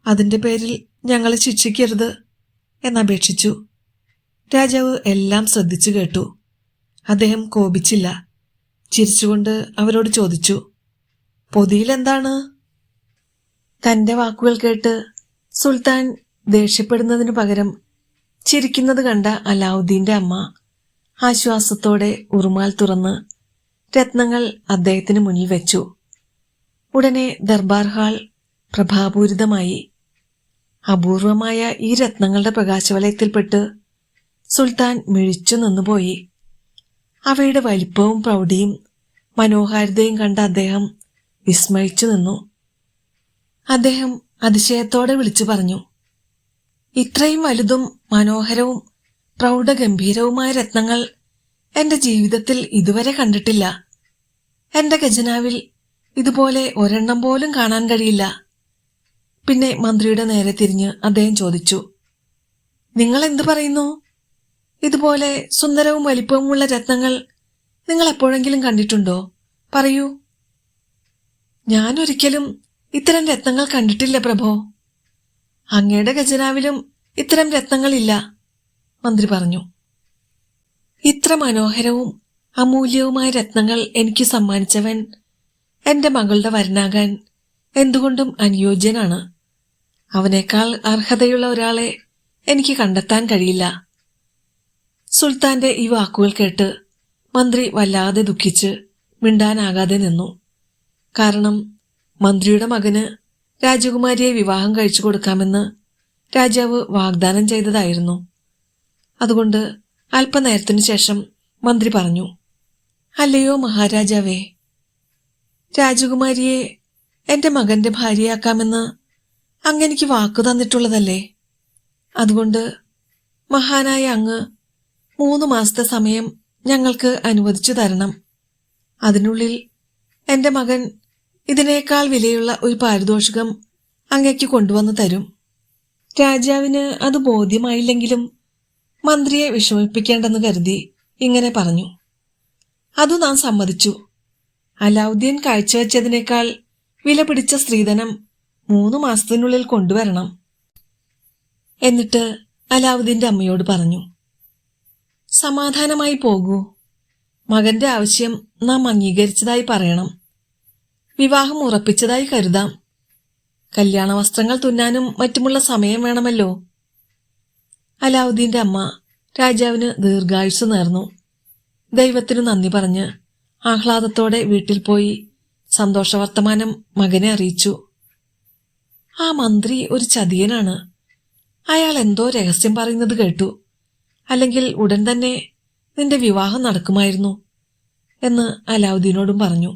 അതിന്റെ പേരിൽ ഞങ്ങളെ ശിക്ഷിക്കരുത് എന്നപേക്ഷിച്ചു. രാജാവ് എല്ലാം ശ്രദ്ധിച്ചു കേട്ടു. അദ്ദേഹം കോപിച്ചില്ല. ചിരിച്ചുകൊണ്ട് അവരോട് ചോദിച്ചു, പൊതിയിലെന്താണ്? തന്റെ വാക്കുകൾ കേട്ട് സുൽത്താൻ ദേഷ്യപ്പെടുന്നതിനു പകരം ചിരിക്കുന്നത് കണ്ട അലാവുദ്ദീന്റെ അമ്മ ആശ്വാസത്തോടെ ഉറുമാൽ തുറന്ന് രത്നങ്ങൾ അദ്ദേഹത്തിന് മുന്നിൽ വെച്ചു. ഉടനെ ദർബാർ ഹാൾ പ്രഭാപൂരിതമായി. അപൂർവമായ ഈ രത്നങ്ങളുടെ പ്രകാശവലയത്തിൽപ്പെട്ട് സുൽത്താൻ മിഴിച്ചു നിന്നുപോയി. അവയുടെ വലിപ്പവും പ്രൗഢിയും മനോഹാരിതയും കണ്ട അദ്ദേഹം വിസ്മയിച്ചു നിന്നു. അദ്ദേഹം അതിശയത്തോടെ വിളിച്ചു പറഞ്ഞു, ഇത്രയും വലുതും മനോഹരവും പ്രൗഢഗംഭീരവുമായ രത്നങ്ങൾ എന്റെ ജീവിതത്തിൽ ഇതുവരെ കണ്ടിട്ടില്ല. എന്റെ ഖജനാവിൽ ഇതുപോലെ ഒരെണ്ണം പോലും കാണാൻ കഴിയില്ല. പിന്നെ മന്ത്രിയുടെ നേരെ തിരിഞ്ഞ് അദ്ദേഹം ചോദിച്ചു, നിങ്ങൾ എന്തു പറയുന്നു? ഇതുപോലെ സുന്ദരവും വലിപ്പവുമുള്ള രത്നങ്ങൾ നിങ്ങൾ എപ്പോഴെങ്കിലും കണ്ടിട്ടുണ്ടോ? പറയൂ. ഞാനൊരിക്കലും ഇത്തരം രത്നങ്ങൾ കണ്ടിട്ടില്ല പ്രഭോ. അങ്ങയുടെ ഖജനാവിലും ഇത്തരം രത്നങ്ങളില്ല, മന്ത്രി പറഞ്ഞു. ഇത്ര മനോഹരവും അമൂല്യവുമായ രത്നങ്ങൾ എനിക്ക് സമ്മാനിച്ചവൻ എന്റെ മകളുടെ വരനാകാൻ എന്തുകൊണ്ടും അനുയോജ്യനാണ്. അവനേക്കാൾ അർഹതയുള്ള ഒരാളെ എനിക്ക് കണ്ടെത്താൻ കഴിയില്ല. സുൽത്താന്റെ ഈ വാക്കുകൾ കേട്ട് മന്ത്രി വല്ലാതെ ദുഃഖിച്ച് മിണ്ടാനാകാതെ നിന്നു. കാരണം മന്ത്രിയുടെ മകന് രാജകുമാരിയെ വിവാഹം കഴിച്ചു കൊടുക്കാമെന്ന് രാജാവ് വാഗ്ദാനം ചെയ്തതായിരുന്നു. അതുകൊണ്ട് അല്പനേരത്തിനു ശേഷം മന്ത്രി പറഞ്ഞു, അല്ലയോ മഹാരാജാവേ, രാജകുമാരിയെ എന്റെ മകന്റെ ഭാര്യയാക്കാമെന്ന് അങ്ങെനിക്ക് വാക്കു തന്നിട്ടുള്ളതല്ലേ? അതുകൊണ്ട് മഹാനായ അങ്ങ് 3 മാസത്തെ സമയം ഞങ്ങൾക്ക് അനുവദിച്ചു തരണം. അതിനുള്ളിൽ എന്റെ മകൻ ഇതിനേക്കാൾ വിലയുള്ള ഒരു പാരിതോഷികം അങ്ങയ്ക്ക് കൊണ്ടുവന്നു തരും. രാജാവിന് അത് ബോധ്യമായില്ലെങ്കിലും മന്ത്രിയെ വിഷമിപ്പിക്കേണ്ടെന്ന് കരുതി ഇങ്ങനെ പറഞ്ഞു. അതു നാം സമ്മതിച്ചു. അലാവുദ്ദീൻ കാഴ്ചവെച്ചതിനേക്കാൾ വില പിടിച്ച സ്ത്രീധനം 3 മാസത്തിനുള്ളിൽ കൊണ്ടുവരണം. എന്നിട്ട് അലാവുദ്ദീന്റെ അമ്മയോട് പറഞ്ഞു, സമാധാനമായി പോകൂ. മകന്റെ ആവശ്യം നാം അംഗീകരിച്ചതായി പറയണം. വിവാഹം ഉറപ്പിച്ചതായി കരുതാം. കല്യാണ വസ്ത്രങ്ങൾ തുന്നാനും മറ്റുമുള്ള സമയം വേണമല്ലോ. അലാവുദ്ദീന്റെ അമ്മ രാജാവിന് ദീർഘായുസ് നേർന്നു. ദൈവത്തിനു നന്ദി പറഞ്ഞ് ആഹ്ലാദത്തോടെ വീട്ടിൽ പോയി സന്തോഷവർത്തമാനം മകനെ അറിയിച്ചു. ആ മന്ത്രി ഒരു ചതിയനാണ്. അയാൾ എന്തോ രഹസ്യം പറയുന്നത് കേട്ടു. അല്ലെങ്കിൽ ഉടൻ തന്നെ നിന്റെ വിവാഹം നടക്കുമായിരുന്നു എന്ന് അലാവുദ്ദീനോടും പറഞ്ഞു.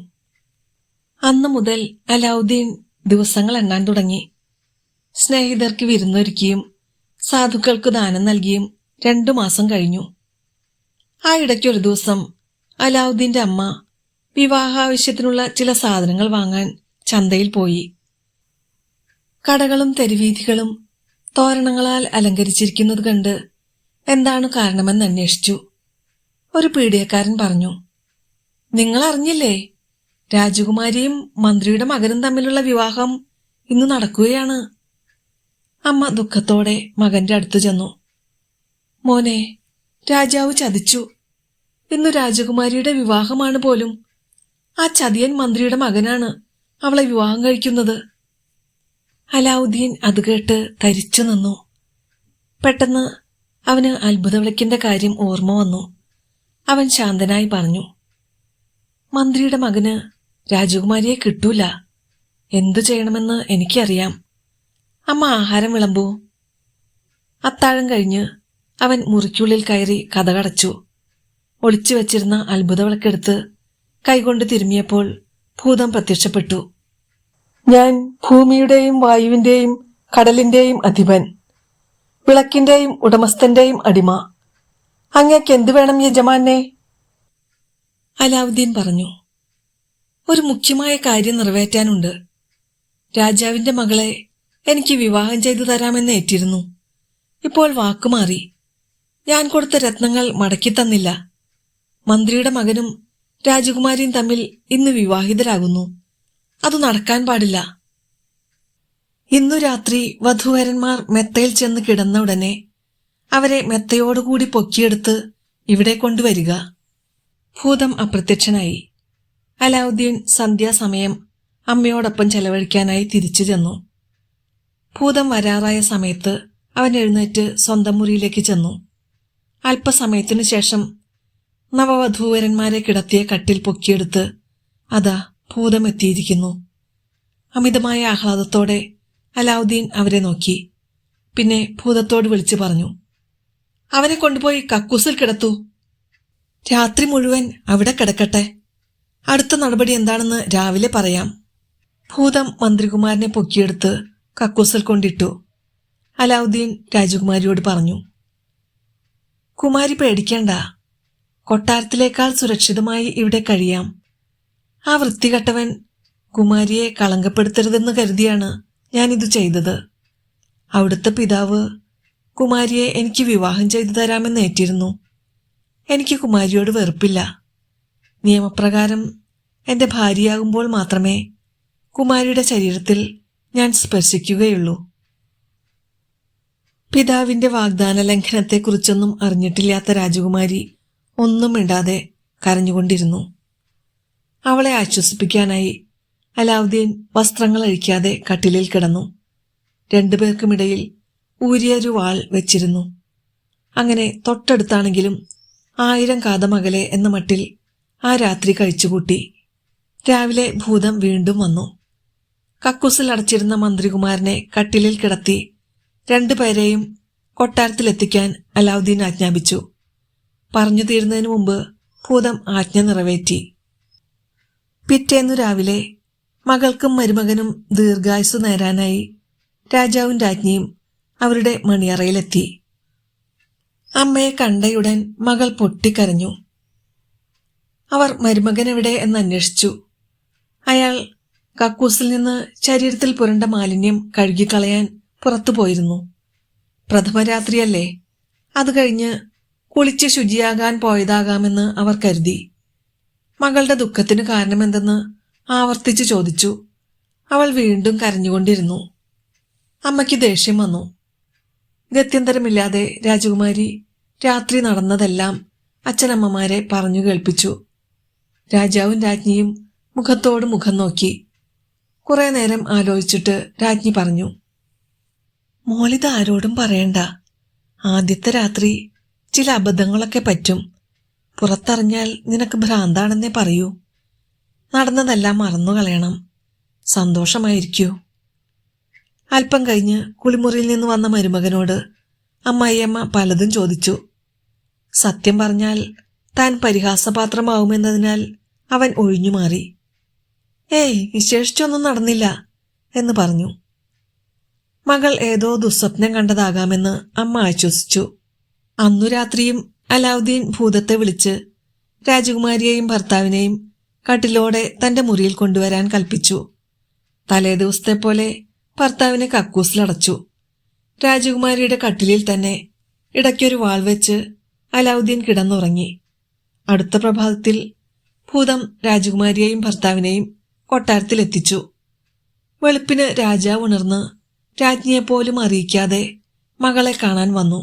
അന്നു മുതൽ അലാവുദ്ദീൻ ദിവസങ്ങൾ എണ്ണാൻ തുടങ്ങി. സ്നേഹിതർക്ക് വിരുന്നൊരുക്കിയും സാധുക്കൾക്ക് ദാനം നൽകിയും 2 മാസം കഴിഞ്ഞു. ആ ഇടയ്ക്കൊരു ദിവസം അലാവുദ്ദീന്റെ അമ്മ വിവാഹാവശ്യത്തിനുള്ള ചില സാധനങ്ങൾ വാങ്ങാൻ ചന്തയിൽ പോയി. കടകളും തെരുവീഥികളും തോരണങ്ങളാൽ അലങ്കരിച്ചിരിക്കുന്നത് കണ്ട് എന്താണ് കാരണമെന്ന് അന്വേഷിച്ചു. ഒരു പീഡിയക്കാരൻ പറഞ്ഞു, നിങ്ങൾ അറിഞ്ഞില്ലേ, രാജകുമാരിയും മന്ത്രിയുടെ മകനും തമ്മിലുള്ള വിവാഹം ഇന്ന് നടക്കുകയാണ്. അമ്മ ദുഃഖത്തോടെ മകന്റെ അടുത്തു ചെന്നു. മോനെ, രാജാവ് ചതിച്ചു. ഇന്നു രാജകുമാരിയുടെ വിവാഹമാണ് പോലും. ആ ചതിയൻ മന്ത്രിയുടെ മകനാണ് അവളെ വിവാഹം കഴിക്കുന്നത്. അലാവുദ്ദീൻ അത് കേട്ട് തരിച്ചു നിന്നു. പെട്ടെന്ന് അവന് അത്ഭുതവിളക്കിന്റെ കാര്യം ഓർമ്മ വന്നു. അവൻ ശാന്തനായി പറഞ്ഞു, മന്ത്രിയുടെ മകന് രാജകുമാരിയെ കിട്ടൂല. എന്തു ചെയ്യണമെന്ന് എനിക്കറിയാം. അമ്മ ആഹാരം വിളമ്പൂ. അത്താഴം കഴിഞ്ഞ് അവൻ മുറിക്കുള്ളിൽ കയറി കതകടച്ചു. ഒളിച്ചു വച്ചിരുന്ന അത്ഭുത വിളക്കെടുത്ത് കൈകൊണ്ട് തിരുമിയപ്പോൾ ഭൂതം പ്രത്യക്ഷപ്പെട്ടു. ഞാൻ ഭൂമിയുടെയും വായുവിന്റെയും കടലിന്റെയും അധിപൻ, വിളക്കിന്റെയും ഉടമസ്ഥന്റെയും അടിമ. അങ്ങേക്ക് എന്തു വേണം യജമാനെ? അലാവുദ്ദീൻ പറഞ്ഞു. ഒരു മുഖ്യമായ കാര്യം നിറവേറ്റാനുണ്ട്. രാജാവിന്റെ മകളെ എനിക്ക് വിവാഹം ചെയ്തു തരാമെന്ന് ഏറ്റിരുന്നു. ഇപ്പോൾ വാക്കുമാറി. ഞാൻ കൊടുത്ത രത്നങ്ങൾ മടക്കി തന്നില്ല. മന്ത്രിയുടെ മകനും രാജകുമാരിയും തമ്മിൽ ഇന്ന് വിവാഹിതരാകുന്നു. അത് നടക്കാൻ പാടില്ല. ഇന്നു രാത്രി വധൂവരന്മാർ മെത്തയിൽ ചെന്ന് കിടന്ന ഉടനെ അവരെ മെത്തയോടുകൂടി പൊക്കിയെടുത്ത് ഇവിടെ കൊണ്ടുവരിക. ഭൂതം അപ്രത്യക്ഷനായി. അലാവുദ്ദീൻ സന്ധ്യാസമയം അമ്മയോടൊപ്പം ചെലവഴിക്കാനായി തിരിച്ചു ചെന്നു. ഭൂതം വരാറായ സമയത്ത് അവൻ എഴുന്നേറ്റ് സ്വന്തം മുറിയിലേക്ക് ചെന്നു. അല്പസമയത്തിനു ശേഷം നവവധൂവരന്മാരെ കിടത്തിയ കട്ടിൽ പൊക്കിയെടുത്ത് അതാ ഭൂതം എത്തിയിരിക്കുന്നു. അമിതമായ ആഹ്ലാദത്തോടെ അലാവുദ്ദീൻ അവരെ നോക്കി. പിന്നെ ഭൂതത്തോട് വിളിച്ചു പറഞ്ഞു, അവനെ കൊണ്ടുപോയി കക്കൂസിൽ കിടത്തൂ. രാത്രി മുഴുവൻ അവിടെ കിടക്കട്ടെ. അടുത്ത നടപടി എന്താണെന്ന് രാവിലെ പറയാം. ഭൂതം മന്ത്രികുമാരനെ പൊക്കിയെടുത്ത് കക്കൂസിൽ കൊണ്ടിട്ടു. അലാവുദ്ദീൻ രാജകുമാരിയോട് പറഞ്ഞു, കുമാരി പേടിക്കേണ്ട. കൊട്ടാരത്തിലേക്കാൾ സുരക്ഷിതമായി ഇവിടെ കഴിയാം. ആ വൃത്തികെട്ടവൻ കുമാരിയെ കളങ്കപ്പെടുത്തരുതെന്ന് കരുതിയാണ് ഞാനിത് ചെയ്തത്. അവിടുത്തെ പിതാവ് കുമാരിയെ എനിക്ക് വിവാഹം ചെയ്തു തരാമെന്ന് ഏറ്റിരുന്നു. എനിക്ക് കുമാരിയോട് വെറുപ്പില്ല. നിയമപ്രകാരം എന്റെ ഭാര്യയാകുമ്പോൾ മാത്രമേ കുമാരിയുടെ ശരീരത്തിൽ ഞാൻ സ്പർശിക്കുകയുള്ളൂ. പിതാവിന്റെ വാഗ്ദാന ലംഘനത്തെക്കുറിച്ചൊന്നും അറിഞ്ഞിട്ടില്ലാത്ത രാജകുമാരി ഒന്നും മിണ്ടാതെ കരഞ്ഞുകൊണ്ടിരുന്നു. അവളെ ആശ്വസിപ്പിക്കാനായി അലാവുദ്ദീൻ വസ്ത്രങ്ങൾ അഴിക്കാതെ കട്ടിലിൽ കിടന്നു. രണ്ടുപേർക്കുമിടയിൽ ഊരിയൊരു വാൾ വെച്ചിരുന്നു. അങ്ങനെ തൊട്ടടുത്താണെങ്കിലും 1000 കാതമകലെ എന്ന മട്ടിൽ ആ രാത്രി കഴിച്ചുകൂട്ടി. രാവിലെ ഭൂതം വീണ്ടും വന്നു. കക്കൂസിൽ അടച്ചിരുന്ന മന്ത്രികുമാരനെ കട്ടിലിൽ കിടത്തി 2 പേരെയും കൊട്ടാരത്തിലെത്തിക്കാൻ അലാവുദ്ദീൻ ആജ്ഞാപിച്ചു. പറഞ്ഞു തീരുന്നതിനു മുമ്പ് ഭൂതം ആജ്ഞ നിറവേറ്റി. പിറ്റേന്നു രാവിലെ മകൾക്കും മരുമകനും ദീർഘായുസ് നേരാനായി രാജാവും രാജ്ഞിയും അവരുടെ മണിയറയിലെത്തി. അമ്മയെ കണ്ടയുടൻ മകൾ പൊട്ടിക്കരഞ്ഞു. അവർ മരുമകനെവിടെ എന്നന്വേഷിച്ചു. അയാൾ കക്കൂസിൽ നിന്ന് ശരീരത്തിൽ പുരണ്ട മാലിന്യം കഴുകിക്കളയാൻ പുറത്തുപോയിരുന്നു. പ്രഥമരാത്രിയല്ലേ, അത് കഴിഞ്ഞ് കുളിച്ച് ശുചിയാകാൻ പോയതാകാമെന്ന് അവർ കരുതി. മകളുടെ ദുഃഖത്തിന് കാരണമെന്തെന്ന് ആവർത്തിച്ചു ചോദിച്ചു. അവൾ വീണ്ടും കരഞ്ഞുകൊണ്ടിരുന്നു. അമ്മയ്ക്ക് ദേഷ്യം വന്നു. ഗത്യന്തരമില്ലാതെ രാജകുമാരി രാത്രി നടന്നതെല്ലാം അച്ഛനമ്മമാരെ പറഞ്ഞു കേൾപ്പിച്ചു. രാജാവും രാജ്ഞിയും മുഖത്തോട് മുഖം നോക്കി. കുറെ നേരം ആലോചിച്ചിട്ട് രാജ്ഞി പറഞ്ഞു, മോളിത് ആരോടും പറയണ്ട. ആദ്യത്തെ രാത്രി ചില അബദ്ധങ്ങളൊക്കെ പറ്റും. പുറത്തറിഞ്ഞാൽ നിനക്ക് ഭ്രാന്താണെന്നേ പറയൂ. നടന്നതെല്ലാം മറന്നുകളയണം. സന്തോഷമായിരിക്കൂ. അല്പം കഴിഞ്ഞ് കുളിമുറിയിൽ നിന്ന് വന്ന മരുമകനോട് അമ്മായിയമ്മ പലതും ചോദിച്ചു. സത്യം പറഞ്ഞാൽ താൻ പരിഹാസപാത്രമാവുമെന്നതിനാൽ അവൻ ഒഴിഞ്ഞുമാറി. ഏയ്, വിശേഷിച്ചൊന്നും നടന്നില്ല എന്ന് പറഞ്ഞു. മകൾ ഏതോ ദുസ്വപ്നം കണ്ടതാകാമെന്ന് അമ്മ ആശ്വസിച്ചു. അന്നു രാത്രിയും അലാവുദ്ദീൻ ഭൂതത്തെ വിളിച്ച് രാജകുമാരിയെയും ഭർത്താവിനെയും കട്ടിലോടെ തന്റെ മുറിയിൽ കൊണ്ടുവരാൻ കൽപ്പിച്ചു. തലേ ദിവസത്തെ പോലെ ഭർത്താവിനെ കക്കൂസിലടച്ചു. രാജകുമാരിയുടെ കട്ടിലിൽ തന്നെ ഇടയ്ക്കൊരു വാൾ വെച്ച് അലാവുദ്ദീൻ കിടന്നുറങ്ങി. അടുത്ത പ്രഭാതത്തിൽ ഭൂതം രാജകുമാരിയെയും ഭർത്താവിനെയും കൊട്ടാരത്തിലെത്തിച്ചു. വെളുപ്പിന് രാജാവ് ഉണർന്ന് രാജ്ഞിയെപ്പോലും അറിയിക്കാതെ മകളെ കാണാൻ വന്നു.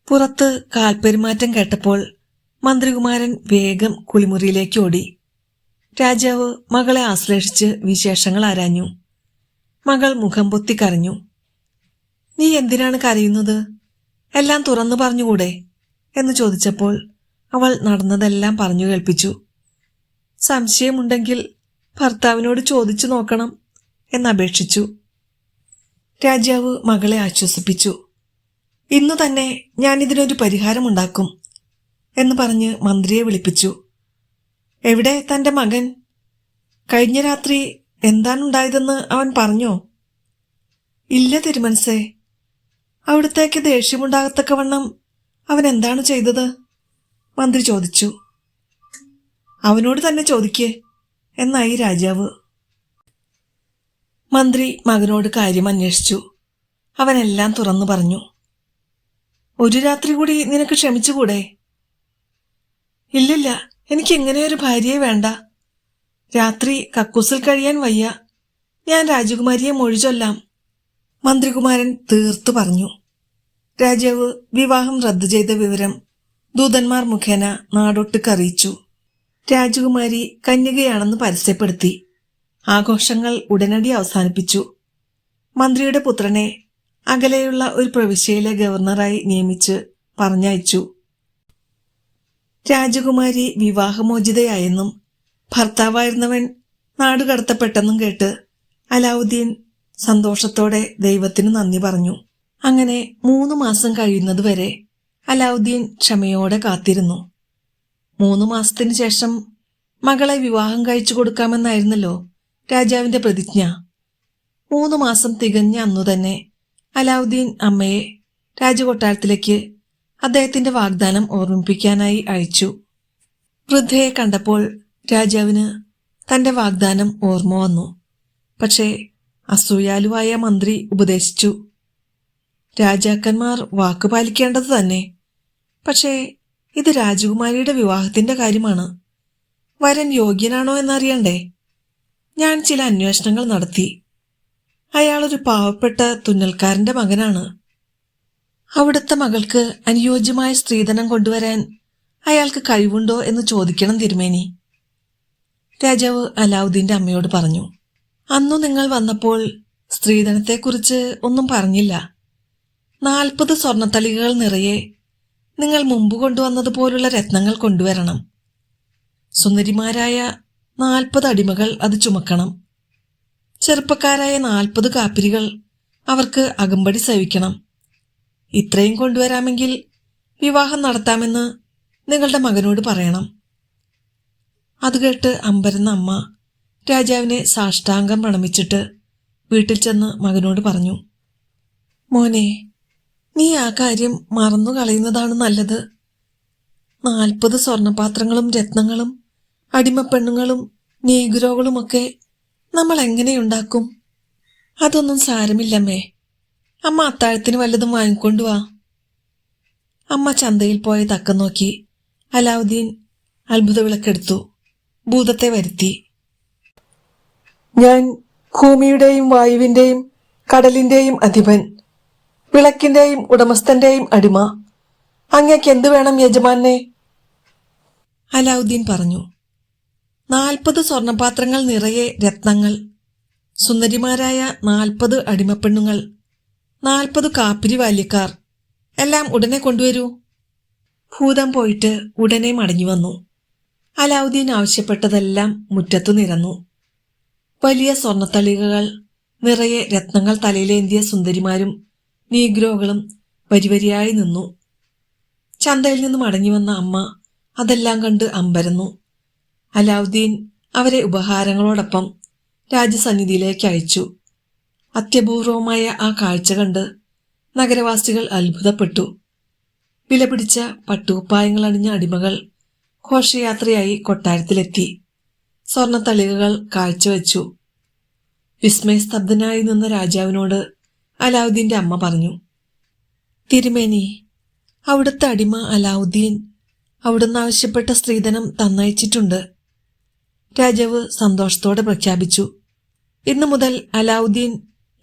പുറത്ത് കാൽപ്പെരുമാറ്റം കേട്ടപ്പോൾ മന്ത്രികുമാരൻ വേഗം കുളിമുറിയിലേക്ക് ഓടി. രാജാവ് മകളെ ആശ്ലേഷിച്ച് വിശേഷങ്ങൾ ആരാഞ്ഞു. മകൾ മുഖം പൊത്തി കരഞ്ഞു. നീ എന്തിനാണ് കരയുന്നത്? എല്ലാം തുറന്നു പറഞ്ഞുകൂടെ എന്ന് ചോദിച്ചപ്പോൾ അവൾ നടന്നതെല്ലാം പറഞ്ഞു കേൾപ്പിച്ചു. സംശയമുണ്ടെങ്കിൽ ഭർത്താവിനോട് ചോദിച്ചു നോക്കണം എന്നപേക്ഷിച്ചു. രാജാവ് മകളെ ആശ്വസിപ്പിച്ചു. ഇന്നു തന്നെ ഞാനിതിനൊരു പരിഹാരമുണ്ടാക്കും എന്ന് പറഞ്ഞ് മന്ത്രിയെ വിളിപ്പിച്ചു. എവിടെ തന്റെ മകൻ? കഴിഞ്ഞ രാത്രി എന്താണുണ്ടായതെന്ന് അവൻ പറഞ്ഞോ? ഇല്ല തിരുമനസേ. അവിടുത്തേക്ക് ദേഷ്യമുണ്ടാകത്തക്കവണ്ണം അവൻ എന്താണ് ചെയ്തത്? മന്ത്രി ചോദിച്ചു. അവനോട് തന്നെ ചോദിക്കേ എന്നായി രാജാവ്. മന്ത്രി മകനോട് കാര്യം അന്വേഷിച്ചു. അവനെല്ലാം തുറന്നു പറഞ്ഞു. ഒരു രാത്രി കൂടി നിനക്ക് ക്ഷമിച്ചുകൂടെ? ഇല്ലില്ല, എനിക്ക് ഇങ്ങനെയൊരു ഭാര്യയെ വേണ്ട. രാത്രി കക്കൂസിൽ കഴിയാൻ വയ്യ. ഞാൻ രാജകുമാരിയെ മൊഴി ചൊല്ലാം. മന്ത്രികുമാരൻ തീർത്തു പറഞ്ഞു. രാജാവ് വിവാഹം റദ്ദു ചെയ്ത വിവരം ദൂതന്മാർ മുഖേന നാടൊട്ടുക്കറിയിച്ചു. രാജകുമാരി കന്യകയാണെന്ന് പരസ്യപ്പെടുത്തി. ആഘോഷങ്ങൾ ഉടനടി അവസാനിപ്പിച്ചു. മന്ത്രിയുടെ പുത്രനെ അകലെയുള്ള ഒരു പ്രവിശ്യയിലെ ഗവർണറായി നിയമിച്ച് പറഞ്ഞയച്ചു. രാജകുമാരി വിവാഹമോചിതയായെന്നും ഭർത്താവായിരുന്നവൻ നാടുകടത്തപ്പെട്ടെന്നും കേട്ട് അലാവുദ്ദീൻ സന്തോഷത്തോടെ ദൈവത്തിന് നന്ദി പറഞ്ഞു. അങ്ങനെ 3 മാസം കഴിയുന്നതുവരെ അലാവുദ്ദീൻ ക്ഷമയോടെ കാത്തിരുന്നു. 3 മാസത്തിനു ശേഷം മകളെ വിവാഹം കഴിച്ചു കൊടുക്കാമെന്നായിരുന്നല്ലോ രാജാവിന്റെ പ്രതിജ്ഞ. 3 മാസം തികഞ്ഞ അന്നുതന്നെ അലാവുദ്ദീൻ അമ്മയെ രാജകൊട്ടാരത്തിലേക്ക് അദ്ദേഹത്തിന്റെ വാഗ്ദാനം ഓർമ്മിപ്പിക്കാനായി അയച്ചു. വൃദ്ധയെ കണ്ടപ്പോൾ രാജാവിന് തന്റെ വാഗ്ദാനം ഓർമ്മ വന്നു. പക്ഷേ അസൂയാലുവായ മന്ത്രി ഉപദേശിച്ചു. രാജാക്കന്മാർ വാക്കുപാലിക്കേണ്ടത് തന്നെ. പക്ഷേ ഇത് രാജകുമാരിയുടെ വിവാഹത്തിന്റെ കാര്യമാണ്. വരൻ യോഗ്യനാണോ എന്നറിയണ്ടേ? ഞാൻ ചില അന്വേഷണങ്ങൾ നടത്തി. അയാളൊരു പാവപ്പെട്ട തുന്നൽക്കാരന്റെ മകനാണ്. അവിടുത്തെ മകൾക്ക് അനുയോജ്യമായ സ്ത്രീധനം കൊണ്ടുവരാൻ അയാൾക്ക് കഴിവുണ്ടോ എന്ന് ചോദിക്കണം തിരുമേനി. രാജാവ് അലാവുദ്ദീന്റെ അമ്മയോട് പറഞ്ഞു. അന്നു നിങ്ങൾ വന്നപ്പോൾ സ്ത്രീധനത്തെക്കുറിച്ച് ഒന്നും പറഞ്ഞില്ല. 40 സ്വർണത്തളികകൾ നിറയെ നിങ്ങൾ മുമ്പ് കൊണ്ടുവന്നതുപോലുള്ള രത്നങ്ങൾ കൊണ്ടുവരണം. സുന്ദരിമാരായ 40 അടിമകൾ അത് ചുമക്കണം. ചെറുപ്പക്കാരായ 40 കാപ്പിരികൾ അവർക്ക് അകമ്പടി സേവിക്കണം. ഇത്രയും കൊണ്ടുവരാമെങ്കിൽ വിവാഹം നടത്താമെന്ന് നിങ്ങളുടെ മകനോട് പറയണം. അത് കേട്ട് അമ്പരന്ന അമ്മ രാജാവിനെ സാഷ്ടാംഗം പ്രണമിച്ചിട്ട് വീട്ടിൽ ചെന്ന് മകനോട് പറഞ്ഞു. മോനെ, നീ ആ കാര്യം മറന്നു കളയുന്നതാണ് നല്ലത്. 40 സ്വർണപാത്രങ്ങളും രത്നങ്ങളും അടിമപ്പെണ്ണുങ്ങളും നീഗ്രോകളുമൊക്കെ നമ്മൾ എങ്ങനെയുണ്ടാക്കും? അതൊന്നും സാരമില്ലമ്മേ. അമ്മ അത്താഴത്തിന് വല്ലതും വാങ്ങിക്കൊണ്ടുവാ. അമ്മ ചന്തയിൽ പോയ തക്കം നോക്കി അലാവുദ്ദീൻ അത്ഭുത വിളക്കെടുത്തു. ഭൂതത്തെ വരുത്തി. ഞാൻ ഭൂമിയുടെയും വായുവിന്റെയും കടലിന്റെയും അധിപൻ, വിളക്കിന്റെയും ഉടമസ്ഥന്റെയും അടിമ. അങ്ങേക്ക് എന്തു വേണം യജമാനെ? അലാവുദ്ദീൻ പറഞ്ഞു. 40 സ്വർണപാത്രങ്ങൾ നിറയെ രത്നങ്ങൾ, സുന്ദരിമാരായ 40 അടിമപ്പെണ്ണുങ്ങൾ, 40 കാപ്പിരി ബാല്യക്കാർ, എല്ലാം ഉടനെ കൊണ്ടുവരൂ. ഭൂതം പോയിട്ട് ഉടനെ മടങ്ങി വന്നു. അലാവുദ്ദീൻ ആവശ്യപ്പെട്ടതെല്ലാം മുറ്റത്തു നിരന്നു. വലിയ സ്വർണത്തളികകൾ നിറയെ രത്നങ്ങൾ തലയിലേന്തിയ സുന്ദരിമാരും നീഗ്രോകളും വരിവരിയായി നിന്നു. ചന്തയിൽ നിന്ന് മടങ്ങി വന്ന അമ്മ അതെല്ലാം കണ്ട് അമ്പരന്നു. അലാവുദ്ദീൻ അവരെ ഉപഹാരങ്ങളോടൊപ്പം രാജസന്നിധിയിലേക്ക് അയച്ചു. അത്യപൂർവമായ ആ കാഴ്ച കണ്ട് നഗരവാസികൾ അത്ഭുതപ്പെട്ടു. വിലപിടിച്ച പട്ടുകുപ്പായങ്ങൾ അണിഞ്ഞ അടിമകൾ ഘോഷയാത്രയായി കൊട്ടാരത്തിലെത്തി. സ്വർണത്തളികകൾ കാഴ്ചവെച്ചു. വിസ്മയസ്തബ്ധനായി നിന്ന രാജാവിനോട് അലാവുദ്ദീന്റെ അമ്മ പറഞ്ഞു. തിരുമേനി, അവിടുത്തെ അടിമ അലാവുദ്ദീൻ അവിടുന്ന് ആവശ്യപ്പെട്ട സ്ത്രീധനം തന്നയച്ചിട്ടുണ്ട്. രാജാവ് സന്തോഷത്തോടെ പ്രഖ്യാപിച്ചു. ഇന്നു മുതൽ അലാവുദ്ദീൻ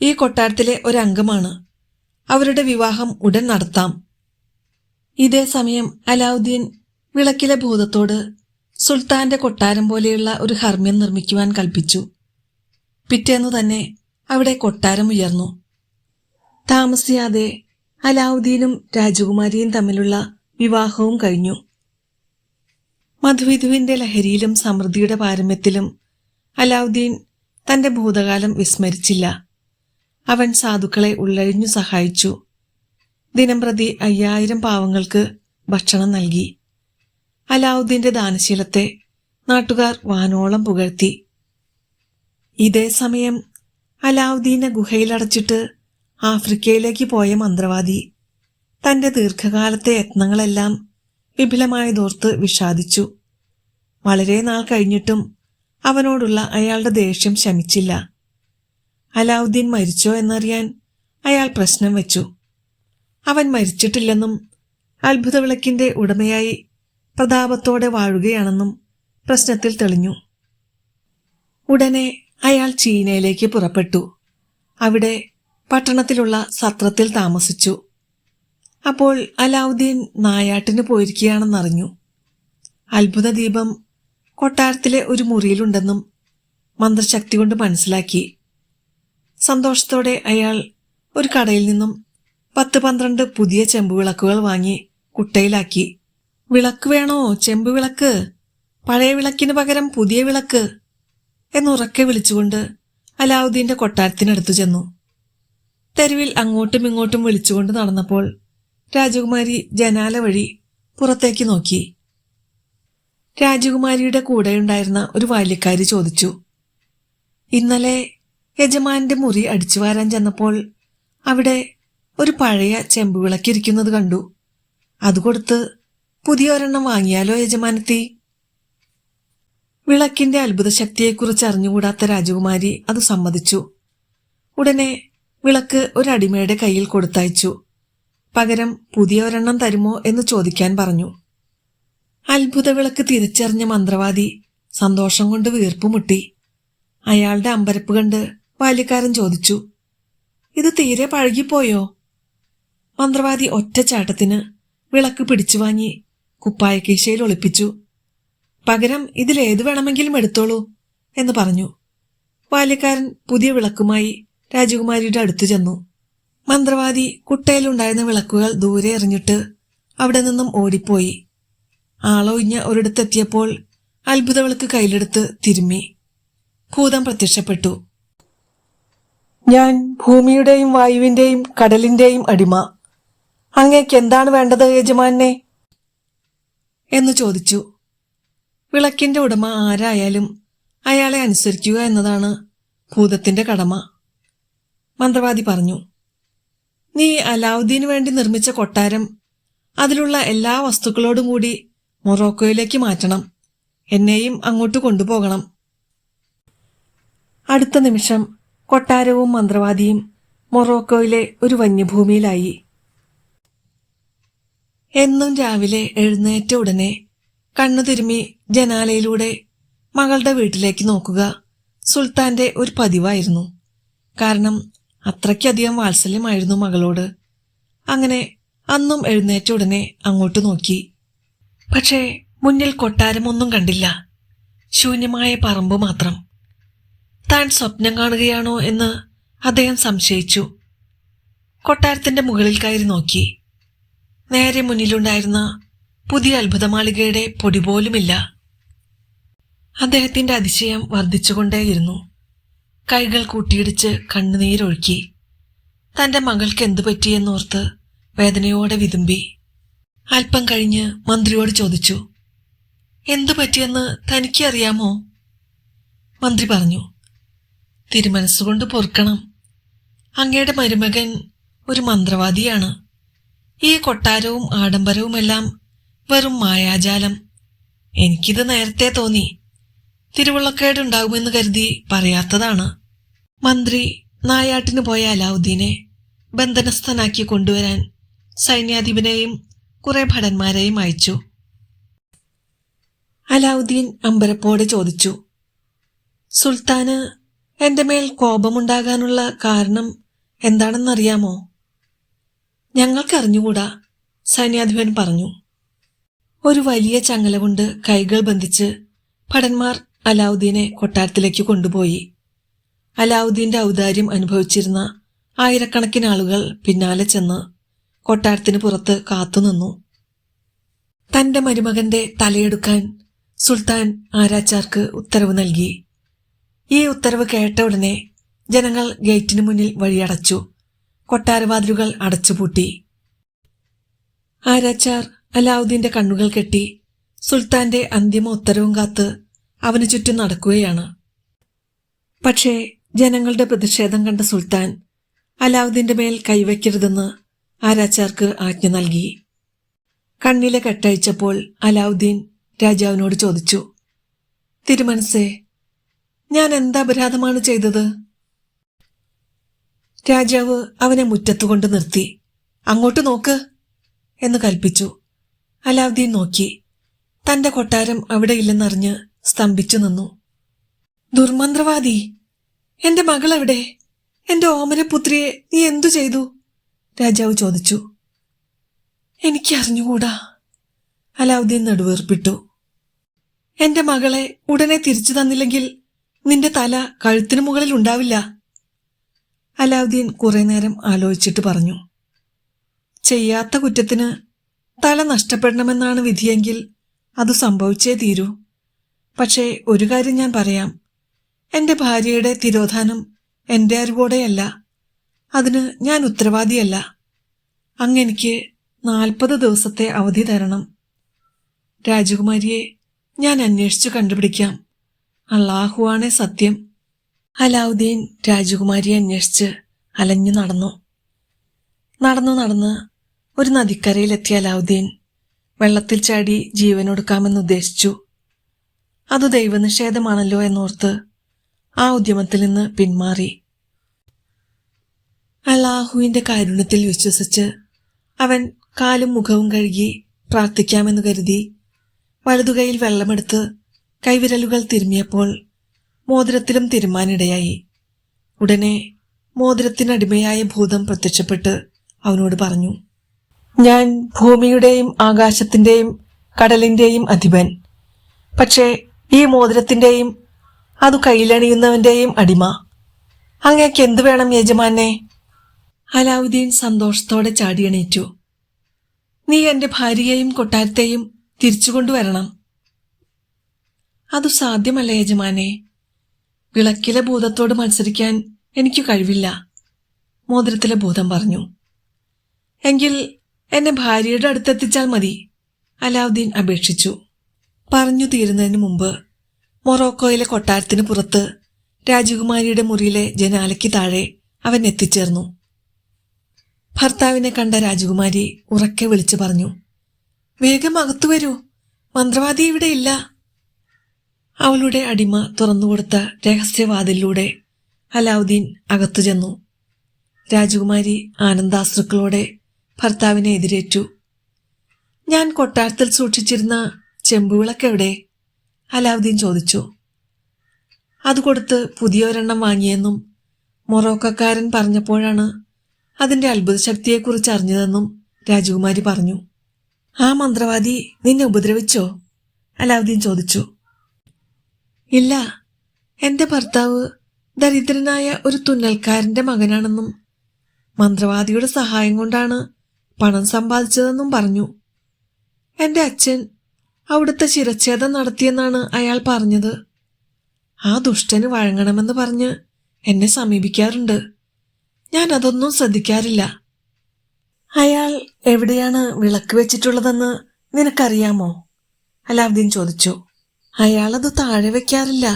ഈ കൊട്ടാരത്തിലെ ഒരംഗമാണ്. അവരുടെ വിവാഹം ഉടൻ നടത്താം. ഇതേ സമയം അലാവുദ്ദീൻ വിളക്കിലെ ഭൂതത്തോട് സുൽത്താന്റെ കൊട്ടാരം പോലെയുള്ള ഒരു ഹർമ്മ്യം നിർമ്മിക്കുവാൻ കൽപ്പിച്ചു. പിറ്റേന്നു തന്നെ അവിടെ കൊട്ടാരം ഉയർന്നു. താമസിയാതെ അലാവുദ്ദീനും രാജകുമാരിയും തമ്മിലുള്ള വിവാഹവും കഴിഞ്ഞു. മധുവിധുവിന്റെ ലഹരിയിലും സമൃദ്ധിയുടെ പാരമ്യത്തിലും അലാവുദ്ദീൻ തന്റെ ഭൂതകാലം വിസ്മരിച്ചില്ല. അവൻ സാധുക്കളെ ഉള്ളഴിഞ്ഞു സഹായിച്ചു. ദിനംപ്രതി 5000 പാവങ്ങൾക്ക് ഭക്ഷണം നൽകി. അലാവുദ്ദീന്റെ ദാനശീലത്തെ നാട്ടുകാർ വാനോളം പുകഴ്ത്തി. ഇതേ സമയം അലാവുദ്ദീനെ ഗുഹയിലടച്ചിട്ട് ആഫ്രിക്കയിലേക്ക് പോയ മന്ത്രവാദി തന്റെ ദീർഘകാലത്തെ യത്നങ്ങളെല്ലാം വിഫലമായതോർത്ത് വിഷാദിച്ചു. വളരെ നാൾ കഴിഞ്ഞിട്ടും അവനോടുള്ള അയാളുടെ ദേഷ്യം ശമിച്ചില്ല. അലാവുദ്ദീൻ മരിച്ചോ എന്നറിയാൻ അയാൾ പ്രശ്നം വെച്ചു. അവൻ മരിച്ചിട്ടില്ലെന്നും അത്ഭുതവിളക്കിന്റെ ഉടമയായി പ്രതാപത്തോടെ വാഴുകയാണെന്നും പ്രശ്നത്തിൽ തെളിഞ്ഞു. ഉടനെ അയാൾ ചീനയിലേക്ക് പുറപ്പെട്ടു. അവിടെ പട്ടണത്തിലുള്ള സത്രത്തിൽ താമസിച്ചു. അപ്പോൾ അലാവുദ്ദീൻ നായാട്ടിന് പോയിരിക്കുകയാണെന്നറിഞ്ഞു. അത്ഭുത ദീപം കൊട്ടാരത്തിലെ ഒരു മുറിയിലുണ്ടെന്നും മന്ത്രശക്തി കൊണ്ട് മനസ്സിലാക്കി. സന്തോഷത്തോടെ അയാൾ ഒരു കടയിൽ നിന്നും 10-12 പുതിയ ചെമ്പുവിളക്കുകൾ വാങ്ങി കുട്ടയിലാക്കി. വിളക്ക് വേണോ? ചെമ്പുവിളക്ക്, പഴയ വിളക്കിന് പകരം പുതിയ വിളക്ക് എന്നുറക്കെ വിളിച്ചുകൊണ്ട് അലാവുദ്ദീന്റെ കൊട്ടാരത്തിനടുത്തു ചെന്നു. തെരുവിൽ അങ്ങോട്ടും ഇങ്ങോട്ടും വിളിച്ചുകൊണ്ട് നടന്നപ്പോൾ രാജകുമാരി ജനാല വഴി പുറത്തേക്ക് നോക്കി. രാജകുമാരിയുടെ കൂടെയുണ്ടായിരുന്ന ഒരു ബാല്യക്കാരി ചോദിച്ചു, ഇന്നലെ യജമാന്റെ മുറി അടിച്ചുവാരാൻ ചെന്നപ്പോൾ അവിടെ ഒരു പഴയ ചെമ്പുവിളക്കിരിക്കുന്നത് കണ്ടു. അത് കൊടുത്ത് പുതിയ ഒരെണ്ണം വാങ്ങിയാലോ യജമാനത്തി? വിളക്കിന്റെ അത്ഭുതശക്തിയെക്കുറിച്ച് അറിഞ്ഞുകൂടാത്ത രാജകുമാരി അത് സമ്മതിച്ചു. ഉടനെ വിളക്ക് ഒരടിമയുടെ കയ്യിൽ കൊടുത്തയച്ചു. പകരം പുതിയ ഒരെണ്ണം തരുമോ എന്ന് ചോദിക്കാൻ പറഞ്ഞു. അത്ഭുത വിളക്ക് തിരിച്ചറിഞ്ഞ മന്ത്രവാദി സന്തോഷം കൊണ്ട് വീർപ്പുമുട്ടി. അയാളുടെ അമ്പരപ്പ് കണ്ട് ബാല്യക്കാരൻ ചോദിച്ചു, ഇത് തീരെ പഴകിപ്പോയോ? മന്ത്രവാദി ഒറ്റച്ചാട്ടത്തിന് വിളക്ക് പിടിച്ചു വാങ്ങി കുപ്പായക്കീശയിൽ ഒളിപ്പിച്ചു. പകരം ഇതിലേത് വേണമെങ്കിലും എടുത്തോളൂ എന്ന് പറഞ്ഞു. ബാല്യക്കാരൻ പുതിയ വിളക്കുമായി രാജകുമാരിയുടെ അടുത്തു ചെന്നു. മന്ത്രവാദി കുട്ടയിലുണ്ടായിരുന്ന വിളക്കുകൾ ദൂരെ എറിഞ്ഞിട്ട് അവിടെ നിന്നും ഓടിപ്പോയി. ആളൊഴിഞ്ഞ ഒരിടത്തെത്തിയപ്പോൾ അത്ഭുത വിളക്ക് കയ്യിലെടുത്ത് തിരുമ്മി. ഭൂതം പ്രത്യക്ഷപ്പെട്ടു. ഞാൻ ഭൂമിയുടെയും വായുവിന്റെയും കടലിന്റെയും അടിമ. അങ്ങേക്ക് എന്താണ് വേണ്ടത് യജമാനെ എന്ന് ചോദിച്ചു. വിളക്കിന്റെ ഉടമ ആരായാലും അയാളെ അനുസരിക്കുക എന്നതാണ് ഭൂതത്തിന്റെ കടമ. മന്ത്രവാദി പറഞ്ഞു, നീ അലാവുദ്ദീന് വേണ്ടി നിർമ്മിച്ച കൊട്ടാരം അതിലുള്ള എല്ലാ വസ്തുക്കളോടും കൂടി മൊറോക്കോയിലേക്ക് മാറ്റണം. എന്നെയും അങ്ങോട്ട് കൊണ്ടുപോകണം. അടുത്ത നിമിഷം കൊട്ടാരവും മന്ത്രവാദിയും മൊറോക്കോയിലെ ഒരു വന്യഭൂമിയിലായി. എന്നും രാവിലെ എഴുന്നേറ്റ ഉടനെ കണ്ണു തിരുമ്മി ജനാലയിലൂടെ മകളുടെ വീട്ടിലേക്ക് നോക്കുക സുൽത്താന്റെ ഒരു പതിവായിരുന്നു. കാരണം അത്രയ്ക്കധികം വാത്സല്യമായിരുന്നു മകളോട്. അങ്ങനെ അന്നും എഴുന്നേറ്റ ഉടനെ അങ്ങോട്ട് നോക്കി. പക്ഷേ മുന്നിൽ കൊട്ടാരമൊന്നും കണ്ടില്ല. ശൂന്യമായ പറമ്പ് മാത്രം. താൻ സ്വപ്നം കാണുകയാണോ എന്ന് അദ്ദേഹം സംശയിച്ചു. കൊട്ടാരത്തിന്റെ മുകളിൽ കയറി നോക്കി. നേരെ മുന്നിലുണ്ടായിരുന്ന പുതിയ അത്ഭുതമാളികയുടെ പൊടി പോലുമില്ല. അദ്ദേഹത്തിന്റെ അതിശയം വർദ്ധിച്ചുകൊണ്ടേയിരുന്നു. കൈകൾ കൂട്ടിയിടിച്ച് കണ്ണുനീരൊഴുക്കി. തന്റെ മകൾക്ക് എന്തു പറ്റിയെന്നോർത്ത് വേദനയോടെ വിതുമ്പി. അല്പം കഴിഞ്ഞ് മന്ത്രിയോട് ചോദിച്ചു, എന്തു പറ്റിയെന്ന് തനിക്ക് അറിയാമോ? മന്ത്രി പറഞ്ഞു, തിരുമനസ്സുകൊണ്ട് പൊറുക്കണം. അങ്ങയുടെ മരുമകൻ ഒരു മന്ത്രവാദിയാണ്. ഈ കൊട്ടാരവും ആഡംബരവുമെല്ലാം വെറും മായാജാലം. എനിക്കിത് നേരത്തെ തോന്നി. തിരുവുള്ളക്കേടുണ്ടാകുമെന്ന് കരുതി പറയാത്തതാണ്. മന്ത്രി നായാട്ടിന് പോയ അലാവുദ്ദീനെ ബന്ധനസ്ഥനാക്കി കൊണ്ടുവരാൻ സൈന്യാധിപനെയും കുറെ ഭടന്മാരെയും അയച്ചു. അലാവുദ്ദീൻ അമ്പരപ്പോടെ ചോദിച്ചു, സുൽത്താന് എന്റെ മേൽ കോപമുണ്ടാകാനുള്ള കാരണം എന്താണെന്നറിയാമോ? ഞങ്ങൾക്കറിഞ്ഞുകൂടാ, സൈന്യാധിപൻ പറഞ്ഞു. ഒരു വലിയ ചങ്ങല കൊണ്ട് കൈകൾ ബന്ധിച്ച് ഭടന്മാർ അലാവുദ്ദീനെ കൊട്ടാരത്തിലേക്ക് കൊണ്ടുപോയി. അലാവുദ്ദീന്റെ ഔദാര്യം അനുഭവിച്ചിരുന്ന ആയിരക്കണക്കിന് ആളുകൾ പിന്നാലെ ചെന്ന് കൊട്ടാരത്തിന് പുറത്ത് കാത്തുനിന്നു. തന്റെ മരുമകന്റെ തലയെടുക്കാൻ സുൽത്താൻ ആരാച്ചാർക്ക് ഉത്തരവ് നൽകി. ഈ ഉത്തരവ് കേട്ട ഉടനെ ജനങ്ങൾ ഗേറ്റിനു മുന്നിൽ വഴിയടച്ചു. കൊട്ടാരവാതിലുകൾ അടച്ചുപൂട്ടി. ആരാച്ചാർ അലാവുദ്ദീന്റെ കണ്ണുകൾ കെട്ടി സുൽത്താന്റെ അന്തിമ ഉത്തരവും കാത്ത് അവനു ചുറ്റും നടക്കുകയാണ്. പക്ഷേ ജനങ്ങളുടെ പ്രതിഷേധം കണ്ട സുൽത്താൻ അലാവുദ്ദീന്റെ മേൽ കൈവയ്ക്കരുതെന്ന് ആരാച്ചാർക്ക് ആജ്ഞ നൽകി. കണ്ണിലെ കെട്ടഴിച്ചപ്പോൾ അലാവുദ്ദീൻ രാജാവിനോട് ചോദിച്ചു, തിരുമനസ്സേ, ഞാൻ എന്ത് അപരാധമാണ് ചെയ്തത്? രാജാവ് അവനെ മുറ്റത്തുകൊണ്ട് നിർത്തി. അങ്ങോട്ട് നോക്ക് എന്ന് കൽപ്പിച്ചു. അലാവുദ്ദീൻ നോക്കി. തന്റെ കൊട്ടാരം അവിടെയില്ലെന്നറിഞ്ഞ് സ്തംഭിച്ചു നിന്നു. ദുർമന്ത്രവാദി, എന്റെ മകൾ എവിടെ? എന്റെ ഓമനപുത്രിയെ നീ എന്തു ചെയ്തു? രാജാവ് ചോദിച്ചു. എനിക്കറിഞ്ഞുകൂടാ, അലാവുദ്ദീൻ നെടുവീർപ്പിട്ടു. എന്റെ മകളെ ഉടനെ തിരിച്ചു തന്നില്ലെങ്കിൽ നിന്റെ തല കഴുത്തിനു മുകളിൽ ഉണ്ടാവില്ല. അലാവുദ്ദീൻ കുറെ നേരം ആലോചിച്ചിട്ട് പറഞ്ഞു, ചെയ്യാത്ത കുറ്റത്തിന് തല നഷ്ടപ്പെടണമെന്നാണ് വിധിയെങ്കിൽ അത് സംഭവിച്ചേ തീരൂ. പക്ഷേ ഒരു കാര്യം ഞാൻ പറയാം, എന്റെ ഭാര്യയുടെ തിരോധാനം എന്റെ അറിവോടെയല്ല. അതിന് ഞാൻ ഉത്തരവാദിയല്ല. അങ്ങെനിക്ക് 40 ദിവസത്തെ അവധി തരണം. രാജകുമാരിയെ ഞാൻ അന്വേഷിച്ചു കണ്ടുപിടിക്കാം. അള്ളാഹുവാണേ സത്യം. അലാവുദ്ദീൻ രാജകുമാരിയെ അന്വേഷിച്ച് അലഞ്ഞു നടന്നു. നടന്ന് ഒരു നദിക്കരയിലെത്തിയ അലാവുദ്ദീൻ വെള്ളത്തിൽ ചാടി ജീവനൊടുക്കാമെന്നുദ്ദേശിച്ചു. അത് ദൈവനിഷേധമാണല്ലോ എന്നോർത്ത് ആ ഉദ്യമത്തിൽ നിന്ന് പിന്മാറി. അല്ലാഹുവിന്റെ കാരുണ്യത്തിൽ വിശ്വസിച്ച് അവൻ കാലും മുഖവും കഴുകി പ്രാർത്ഥിക്കാമെന്ന് കരുതി വലതുകൈയിൽ വെള്ളമെടുത്ത് കൈവിരലുകൾ തിരുമ്മിയപ്പോൾ മോതിരത്തിലും തിരുമാനിടയായി. ഉടനെ മോതിരത്തിനടിമയായ ഭൂതം പ്രത്യക്ഷപ്പെട്ട് അവനോട് പറഞ്ഞു, ഞാൻ ഭൂമിയുടെയും ആകാശത്തിന്റെയും കടലിന്റെയും അധിപൻ. പക്ഷേ ഈ മോതിരത്തിന്റെയും അത് കയ്യിലണിയുന്നവന്റെയും അടിമ. അങ്ങേക്ക് എന്തു വേണം യജമാനെ? അലാവുദ്ദീൻ സന്തോഷത്തോടെ ചാടിയണീറ്റു. നീ എന്റെ ഭാര്യയെയും കൊട്ടാരത്തെയും തിരിച്ചുകൊണ്ടുവരണം. അതു സാധ്യമല്ല യജമാനെ. വിളക്കിലെ ഭൂതത്തോട് മത്സരിക്കാൻ എനിക്ക് കഴിവില്ല, മോതിരത്തിലെ ഭൂതം പറഞ്ഞു. എങ്കിൽ എന്നെ ഭാര്യയുടെ അടുത്തെത്തിച്ചാൽ മതി, അലാവുദ്ദീൻ അപേക്ഷിച്ചു. പറഞ്ഞു തീരുന്നതിന് മുമ്പ് മൊറോക്കോയിലെ കൊട്ടാരത്തിന് പുറത്ത് രാജകുമാരിയുടെ മുറിയിലെ ജനാലയ്ക്ക് താഴെ അവൻ എത്തിച്ചേർന്നു. ഭർത്താവിനെ കണ്ട രാജകുമാരി ഉറക്കെ വിളിച്ചു പറഞ്ഞു, വേഗം അകത്തു വരൂ, മന്ത്രവാദി ഇവിടെയില്ല. അവളുടെ അടിമ തുറന്നുകൊടുത്ത രഹസ്യവാതിലൂടെ അലാവുദ്ദീൻ അകത്തു ചെന്നു. രാജകുമാരി ആനന്ദാശ്രുക്കളോടെ ഭർത്താവിനെ എതിരേറ്റു. ഞാൻ കൊട്ടാരത്തിൽ സൂക്ഷിച്ചിരുന്ന ചെമ്പുവിളക്കെവിടെ? അലാവുദ്ദീൻ ചോദിച്ചു. അത് കൊടുത്ത് പുതിയൊരെണ്ണം വാങ്ങിയെന്നും മൊറോക്കക്കാരൻ പറഞ്ഞപ്പോഴാണ് അതിന്റെ അത്ഭുത ശക്തിയെക്കുറിച്ച് അറിഞ്ഞതെന്നും രാജകുമാരി പറഞ്ഞു. ആ മന്ത്രവാദി നിന്നെ ഉപദ്രവിച്ചോ? അലാവുദ്ദീൻ ചോദിച്ചു. ഇല്ല, എന്റെ ഭർത്താവ് ദരിദ്രനായ ഒരു തുന്നൽക്കാരന്റെ മകനാണെന്നും മന്ത്രവാദിയുടെ സഹായം കൊണ്ടാണ് പണം സമ്പാദിച്ചതെന്നും പറഞ്ഞു. എന്റെ അച്ഛൻ അവിടുത്തെ ശിരച്ഛേദം നടത്തിയെന്നാണ് അയാൾ പറഞ്ഞത്. ആ ദുഷ്ടന് വഴങ്ങണമെന്ന് പറഞ്ഞ് എന്നെ സമീപിക്കാറുണ്ട്. ഞാൻ അതൊന്നും ശ്രദ്ധിക്കാറില്ല. അയാൾ എവിടെയാണ് വിളക്ക് വെച്ചിട്ടുള്ളതെന്ന് നിനക്കറിയാമോ? അലാവുദ്ദീൻ ചോദിച്ചു. അയാളത് താഴെ വെക്കാറില്ല,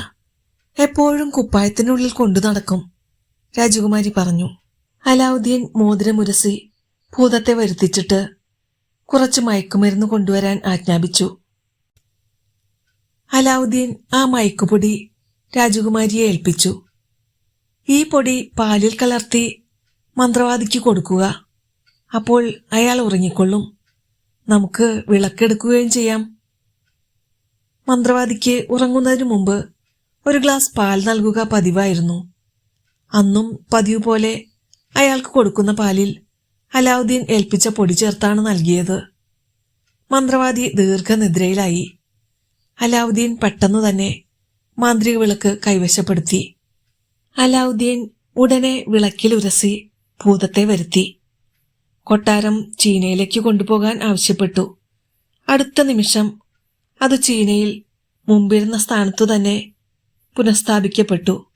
എപ്പോഴും കുപ്പായത്തിനുള്ളിൽ കൊണ്ടു നടക്കും, രാജകുമാരി പറഞ്ഞു. അലാവുദ്ദീൻ മോതിരമുരസി ഭൂതത്തെ വരുത്തിച്ചിട്ട് കുറച്ച് മയക്കുമരുന്ന് കൊണ്ടുവരാൻ ആജ്ഞാപിച്ചു. അലാവുദ്ദീൻ ആ മയക്കുപൊടി രാജകുമാരിയെ ഏൽപ്പിച്ചു. ഈ പൊടി പാലിൽ കലർത്തി മന്ത്രവാദിക്ക് കൊടുക്കുക, അപ്പോൾ അയാൾ ഉറങ്ങിക്കൊള്ളും. നമുക്ക് വിളക്കെടുക്കുകയും ചെയ്യാം. മന്ത്രവാദിക്ക് ഉറങ്ങുന്നതിനു മുമ്പ് ഒരു ഗ്ലാസ് പാൽ നൽകുക പതിവായിരുന്നു. അന്നും പതിവ് പോലെ അയാൾക്ക് കൊടുക്കുന്ന പാലിൽ അലാവുദ്ദീൻ ഏൽപ്പിച്ച പൊടി ചേർത്താണ് നൽകിയത്. മന്ത്രവാദി ദീർഘനിദ്രയിലായി. അലാവുദ്ദീൻ പെട്ടെന്നു തന്നെ മാന്ത്രിക വിളക്ക് കൈവശപ്പെടുത്തി. അലാവുദ്ദീൻ ഉടനെ വിളക്കിൽ ഉരസി ഭൂതത്തെ വരുത്തി. കൊട്ടാരം ചീനയിലേക്ക് കൊണ്ടുപോകാൻ ആവശ്യപ്പെട്ടു. അടുത്ത നിമിഷം അത് ചീനയിൽ മുമ്പിരുന്ന സ്ഥാനത്തു തന്നെ പുനഃസ്ഥാപിക്കപ്പെട്ടു.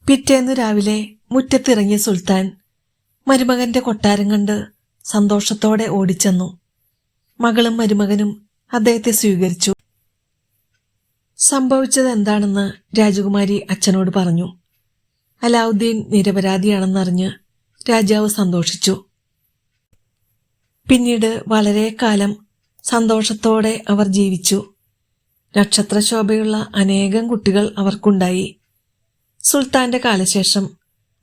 പിറ്റേന്ന് രാവിലെ മുറ്റത്തിറങ്ങിയ സുൽത്താൻ മരുമകന്റെ കൊട്ടാരം കണ്ട് സന്തോഷത്തോടെ ഓടിച്ചെന്നു. മകളും മരുമകനും അദ്ദേഹത്തെ സ്വീകരിച്ചു. സംഭവിച്ചത് എന്താണെന്ന് രാജകുമാരി അച്ഛനോട് പറഞ്ഞു. അലാവുദ്ദീൻ നിരപരാധിയാണെന്നറിഞ്ഞ് രാജാവ് സന്തോഷിച്ചു. പിന്നീട് വളരെ കാലം സന്തോഷത്തോടെ അവർ ജീവിച്ചു. നക്ഷത്രശോഭയുള്ള അനേകം കുട്ടികൾ അവർക്കുണ്ടായി. സുൽത്താന്റെ കാലശേഷം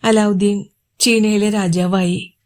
അലാവുദ്ദീൻ ചീനയിലെ രാജാവായി.